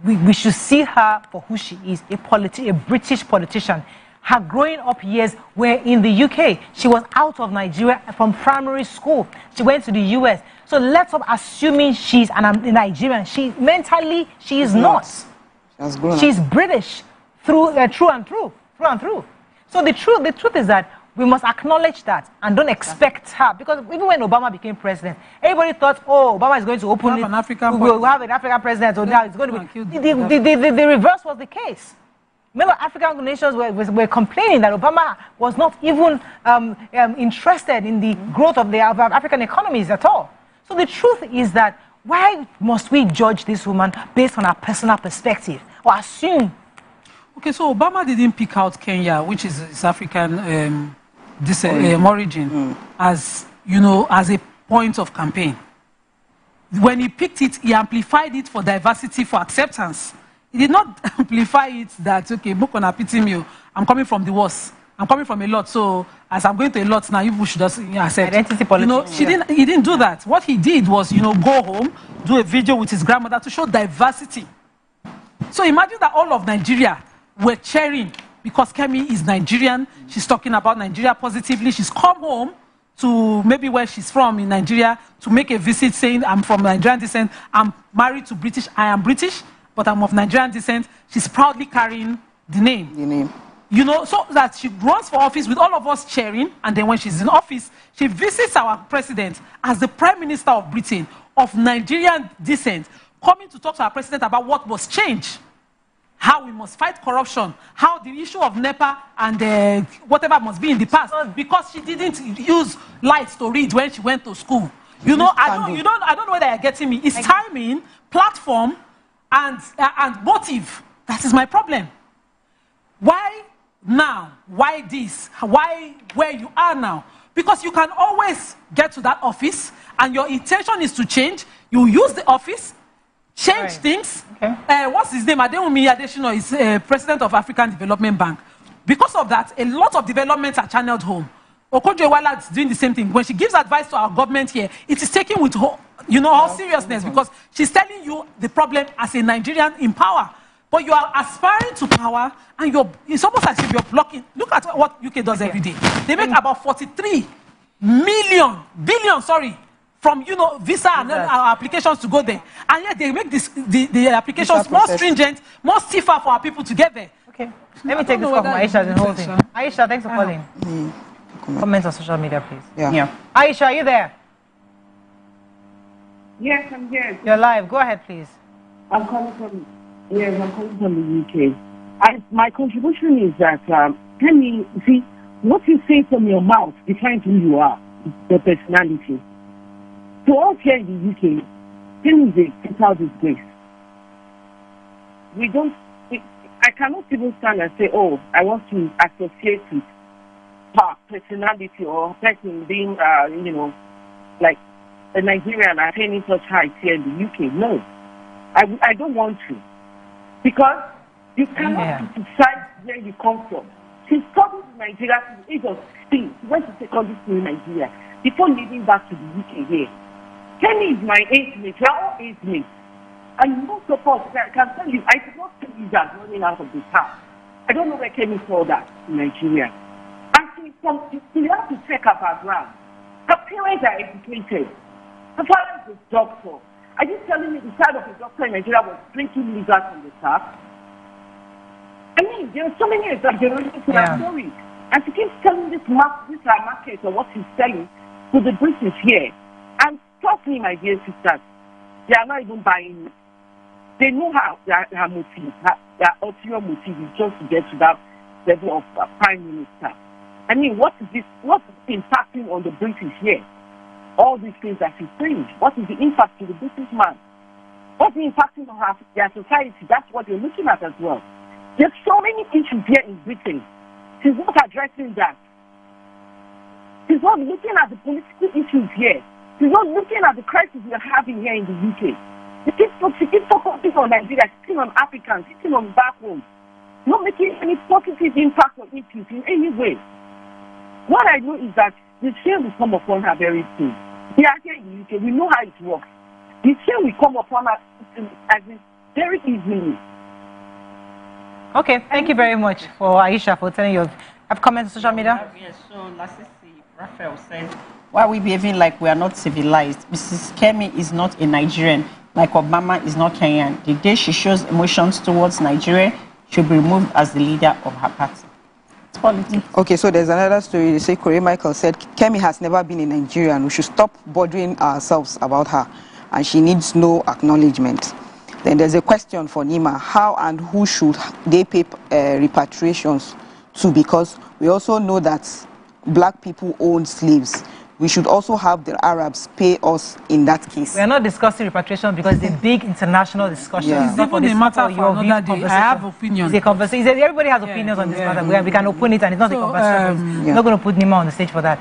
we should see her for who she is, a British politician. Her growing up years were in the UK. She was out of Nigeria from primary school. She went to the US. So let's stop assuming she's a Nigerian. Mentally, she is not. She's British through and through. So the truth is that we must acknowledge that and don't expect her, because even when Obama became president, everybody thought, oh, Obama is going to open it. We'll have an African president, so now it's going to be. The reverse was the case. Many African nations were complaining that Obama was not even interested in the growth of the African economies at all. So the truth is that why must we judge this woman based on our personal perspective or assume? Okay, so Obama didn't pick out Kenya, which is his African origin, as as a point of campaign. When he picked it, he amplified it for diversity, for acceptance. He did not amplify it that, okay, I'm coming from the worst. I'm coming from a lot, so as I'm going to a lot now, you should just accept. Identity politics. He didn't do that. What he did was, go home, do a video with his grandmother to show diversity. So imagine that all of Nigeria were cheering because Kemi is Nigerian. She's talking about Nigeria positively. She's come home to maybe where she's from in Nigeria to make a visit saying, I'm from Nigerian descent. I'm married to British. I am British, but I'm of Nigerian descent. She's proudly carrying the name. So that she runs for office with all of us cheering, and then when she's in office, she visits our president as the Prime Minister of Britain of Nigerian descent, coming to talk to our president about what must change, how we must fight corruption, how the issue of NEPA and whatever must be in the past, because she didn't use lights to read when she went to school. I don't know whether you're getting me. It's timing, platform, and motive. That is my problem. Why now? Why this? Why where you are now? Because you can always get to that office and your intention is to change. You use the office, change things. Okay. What's his name? Adewumi Adesina is president of African Development Bank. Because of that, a lot of developments are channeled home. Okonjo-Iweala is doing the same thing. When she gives advice to our government here, it is taken with all seriousness, because she's telling you the problem as a Nigerian in power. But you are aspiring to power, and it's almost as if you're blocking. Look at what UK does every day. They make about 43 billion, from visa and applications to go there, and yet they make the applications more stringent, more stiffer for our people to get there. Okay, let me take this call from Aisha and hold it. Aisha, thanks for calling. Comments on social media, please. Yeah. Aisha, are you there? Yes, I'm here. You're live. Go ahead, please. I'm calling from the UK. My contribution is that, Kemi, see, what you say from your mouth defines who you are, your personality. To all here in the UK, Kemi is a total disgrace. I cannot even stand and say, oh, I want to associate with her personality or person being, like a Nigerian attaining such heights here in the UK. No, I don't want to. Because you cannot decide where you come from. She studied in Nigeria since the age of 16. She went to secondary school in Nigeria before leaving back to the UK here. Kemi is my age mate. We are all age mates. And most of us, I can tell you, I did not see that running out of this house. I don't know where Kemi saw that in Nigeria. And she has to check her background. Her parents are educated. Her father is a doctor. Are you telling me the side of a doctor in Nigeria was drinking liquor from the staff? I mean, there are so many exaggerations in her story. And she keeps telling this market or what she's selling to the British here. And trust me, my dear sisters, they are not even buying it. They know her motive, her ulterior motive is just to get to that level of Prime Minister. I mean, what is impacting on the British here? All these things that she's saying. What is the impact to the British man? What's the impacting on their society? That's what you're looking at as well. There's so many issues here in Britain. She's not addressing that. She's not looking at the political issues here. She's not looking at the crisis we're having here in the UK. She keeps focusing on Nigeria, sitting on Africans, sitting on back home, not making any positive impact on issues in any way. What I know is that the shame will come upon her very soon. We are here in the UK. We know how it works. The shame will come upon her very easily. Okay, thank you very much for Aisha for telling you. Have comments on social media? Yes, so Lasisi Raphael says, why are we behaving like we are not civilized? Mrs. Kemi is not a Nigerian, like Obama is not Kenyan. The day she shows emotions towards Nigeria, she'll be removed as the leader of her party. It's politics. Okay, so there's another story. They say Corey Michael said, Kemi has never been in Nigeria and we should stop bothering ourselves about her and she needs no acknowledgement. Then there's a question for Nima. How and who should they pay repatriations to? Because we also know that black people own slaves. We should also have the Arabs pay us in that case. We are not discussing repatriation because it's a big international discussion. Yeah. It's even a matter for another day. I have opinions. It's a conversation. Everybody has opinions on this matter. We can open it and it's not a conversation. We're not going to put Nima on the stage for that.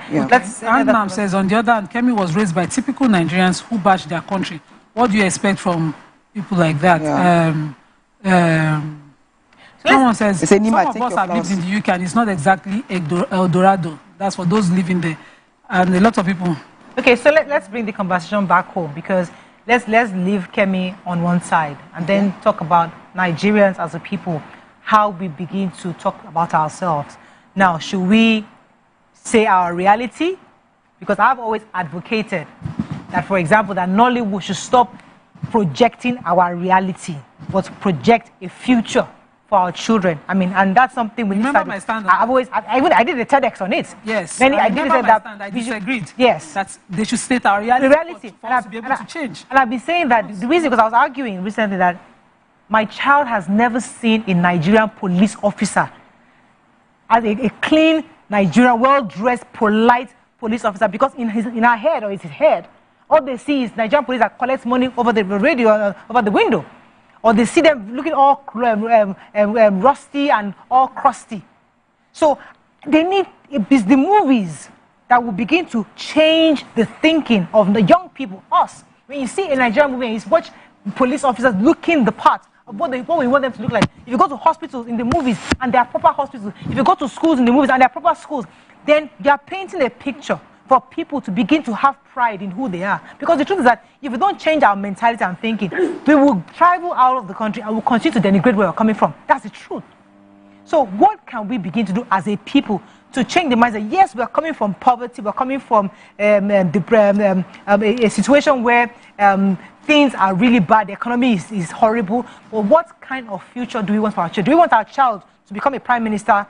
Annam says, on the other hand, Kemi was raised by typical Nigerians who bash their country. What do you expect from people like that? Someone says, some of us have lived in the UK and it's not exactly El Dorado. That's for those living there. And a lot of people. Okay, so let's bring the conversation back home because let's leave Kemi on one side and then talk about Nigerians as a people, how we begin to talk about ourselves. Now, should we say our reality? Because I've always advocated that, for example, that Nollywood should stop projecting our reality, but project a future for our children. I mean, and that's something we remember my stand. I did a TEDx on it. Yes, I did that. I disagreed. Yes, that they should state our reality. For us to be able to change. And I've been saying that the reason, because I was arguing recently that my child has never seen a Nigerian police officer as a clean Nigerian, well-dressed, polite police officer, because in her head or his head, all they see is Nigerian police that collects money over the radio, over the window. Or they see them looking all rusty and all crusty. So they need the movies that will begin to change the thinking of the young people, us. When you see a Nigerian movie and you watch police officers looking the part of what we want them to look like. If you go to hospitals in the movies and they are proper hospitals, if you go to schools in the movies and they are proper schools, then they are painting a picture for people to begin to have pride in who they are. Because the truth is that if we don't change our mentality and thinking, we will travel out of the country and will continue to denigrate where we're coming from. That's the truth. So what can we begin to do as a people to change the mindset? Yes, we're coming from poverty, we're coming from a situation where things are really bad, the economy is horrible, but what kind of future do we want for our children? Do we want our child to become a prime minister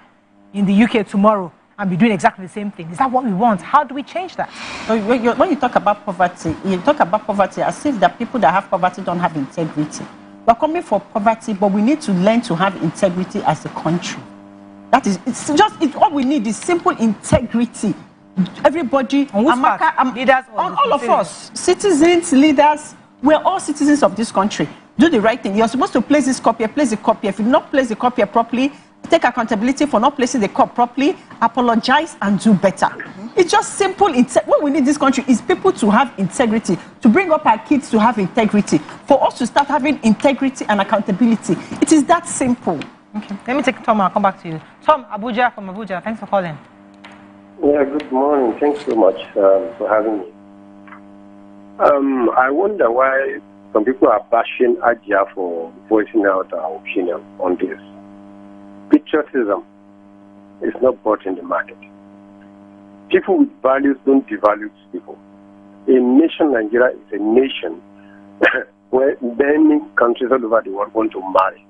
in the UK tomorrow and be doing exactly the same thing? Is that what we want? How do we change that? When you talk about poverty, you talk about poverty as if the people that have poverty don't have integrity. We're coming for poverty, but we need to learn to have integrity as a country. That is, all we need is simple integrity. Everybody, Amaka, leaders, all of us, citizens, leaders, we're all citizens of this country. Do the right thing. You're supposed to place this copy, place the copy. If you do not place the copy properly, take accountability for not placing the cup properly, apologize and do better. It's just simple. What we need in this country is people to have integrity, to bring up our kids to have integrity, for us to start having integrity and accountability. It is that simple. Okay, let me take Tom. I'll come back to you. Tom, Abuja from Abuja. Thanks for calling. Yeah, good morning. Thanks so much for having me. I wonder why some people are bashing Ajia for voicing out our opinion on this. Patriotism is not bought in the market. People with values don't devalue people. A nation, Nigeria, is a nation where many countries all over the world want to marry.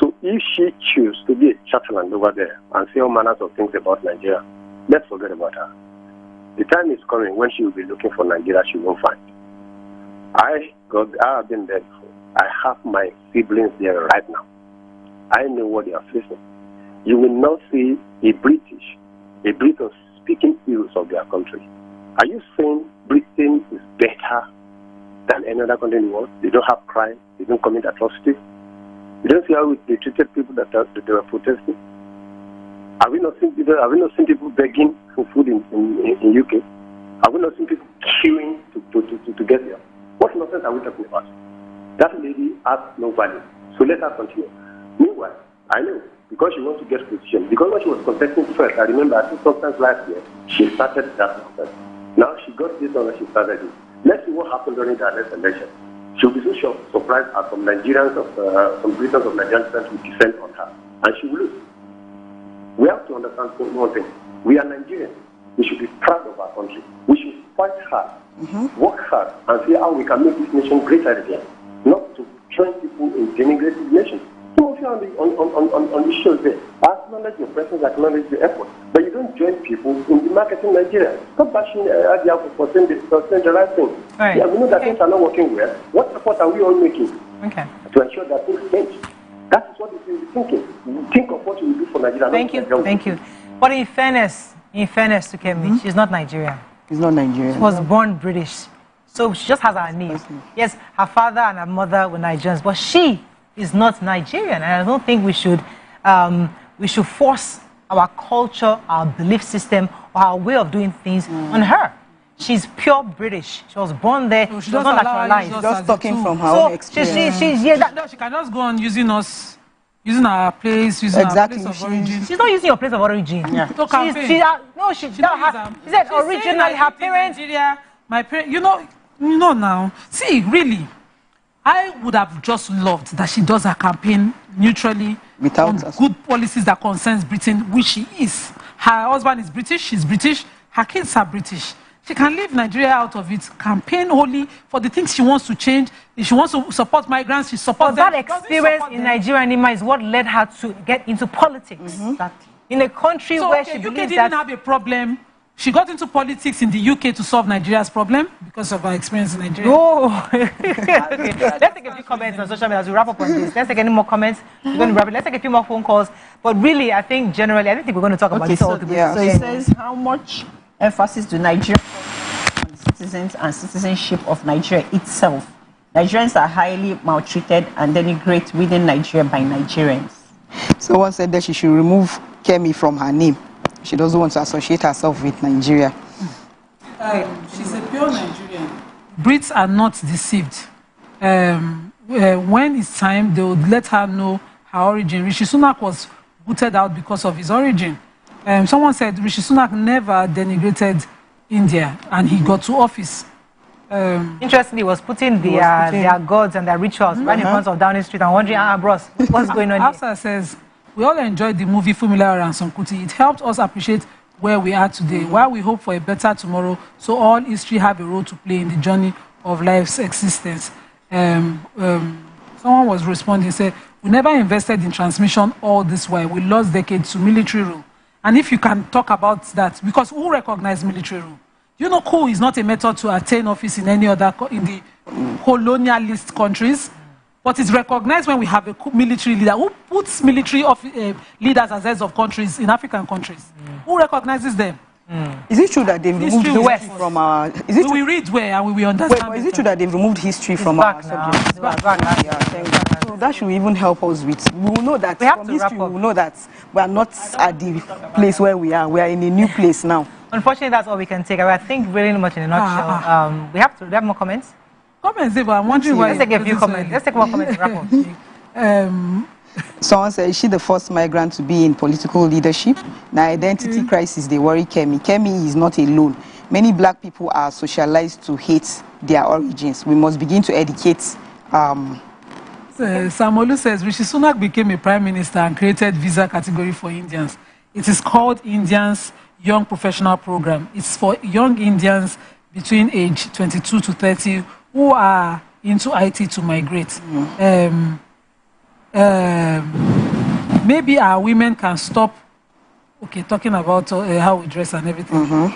So if she chooses to be a chatterland over there and say all manners of things about Nigeria, let's forget about her. The time is coming when she will be looking for Nigeria she won't find. I have been there before. I have my siblings there right now. I know what they are facing. You will not see a British speaking ills of their country. Are you saying Britain is better than any other country in the world? They don't have crime. They don't commit atrocities. You don't see how they treated people that they were protesting. Have we not seen people begging for food in UK? Have we not seen people queuing to get there? What nonsense are we talking about? That lady has no value. So let her continue. Meanwhile, I know because she wants to get position. Because when she was contesting first, I remember I think sometimes last year, she started that contest. Now she got this one and she started it. Let's see what happened during the next election. She'll be so surprised as some Nigerians some Britons of Nigerian descent will descend on her. And she will lose. We have to understand one thing. We are Nigerians. We should be proud of our country. We should fight hard, work hard, and see how we can make this nation greater again. Not to join people in denigrating the nation. Some of you on the show there, I acknowledge your presence, I acknowledge your effort, but you don't join people in the marketing Nigeria. Stop bashing for saying the right thing. Right. Yeah, we know that things are not working well. What effort are we all making to ensure that things change? That is what we should be thinking. Think of what you will do for Nigeria. Thank you. But in fairness to Kemi, she's not Nigerian. She's not Nigerian. She was born British. So she just has her name. Yes, her father and her mother were Nigerians, but she is not Nigerian. And I don't think we should force our culture, our belief system, or our way of doing things on her. She's pure British. She was born there. So she was not naturalized. Just talking from her own experience. She can just go on using us. Using our place, our place of origin. She's not using your place of origin. Yeah. She said originally her parents. Nigeria, my parents. You know now. See, really, I would have just loved that she does her campaign neutrally on good policies that concerns Britain, which she is. Her husband is British. She's British. Her kids are British. She can leave Nigeria out of it, campaign wholly for the things she wants to change. If she wants to support migrants, she supports them. That experience in Nigeria and Nima is what led her to get into politics. In a country where she believes didn't have a problem. She got into politics in the UK to solve Nigeria's problem because of her experience in Nigeria. Let's take a few comments on social media as we wrap up on this. Let's take any more comments. We're going to wrap it. Let's take a few more phone calls. But really, I think generally, I don't think we're going to talk about this. So it says, how much emphasis do Nigeria on citizens and citizenship of Nigeria itself? Nigerians are highly maltreated and denigrated within Nigeria by Nigerians. Someone said that she should remove Kemi from her name. She doesn't want to associate herself with Nigeria. She's a pure Nigerian. Brits are not deceived. When it's time, they would let her know her origin. Rishi Sunak was booted out because of his origin. Someone said Rishi Sunak never denigrated India, and he got to office. Interestingly, he was putting their gods and their rituals right in front of Downing Street and wondering, bros, what's going on here? Afsa says, we all enjoyed the movie Fumila and Sonkuti. It helped us appreciate where we are today, while we hope for a better tomorrow, so all history have a role to play in the journey of life's existence. Someone was responding, said, we never invested in transmission all this while. We lost decades to military rule. And if you can talk about that, because who recognized military rule? You know, coup is not a method to attain office in any other, in the colonialist countries, but it's recognized when we have a military leader. Who puts military leaders as heads of countries in African countries? Who recognizes them? Is it true that they've removed history from our... We read where and we understand. Is it true that they've removed history from our subject? So that should even help us with... We will know that from history, we will know that we are not at the place where we are. We are in a new place now. Unfortunately, that's all we can take. I think really much in a nutshell. We have more comments? Comments, but I'm wondering why... Let's take a few comments. Let's take more comments to wrap up. Someone said, is she the first migrant to be in political leadership? Now, identity crisis, they worry Kemi. Kemi is not alone. Many black people are socialized to hate their origins. We must begin to educate. Samolu says, Rishi Sunak became a prime minister and created visa category for Indians. It is called Indians Young Professional Program. It's for young Indians between age 22 to 30 who are into IT to migrate. Maybe our women can stop talking about how we dress and everything.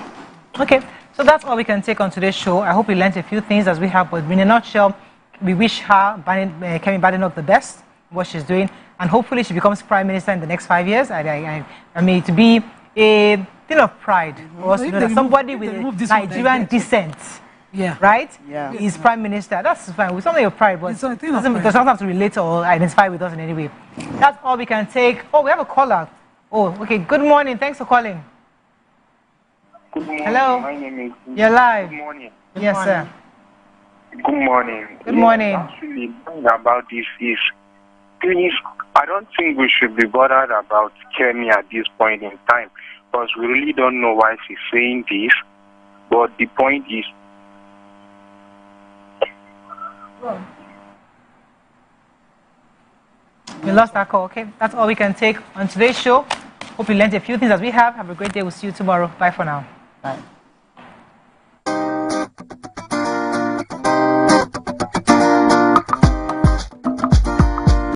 Okay, so that's all we can take on today's show. I hope we learned a few things as we have, but in a nutshell, we wish her, Kemi Badenoch, the best in what she's doing, and hopefully she becomes prime minister in the next 5 years. I mean, to be a thing of pride for us to know that somebody with Nigerian descent, right, is prime minister. That's fine. With something of pride, but it doesn't have to relate or identify with us in any way. That's all we can take. Oh, we have a caller. Oh, okay. Good morning. Thanks for calling. Good morning. Hello. My name is... You're live. Good morning. Yes, sir. Good morning. Good morning. Actually, about this is please, I don't think we should be bothered about Kemi at this point in time, because we really don't know why she's saying this. But the point is, we lost our call. Okay, that's all we can take on today's show. Hope you learned a few things as we have. Have a great day. We'll see you tomorrow. Bye for now. Bye.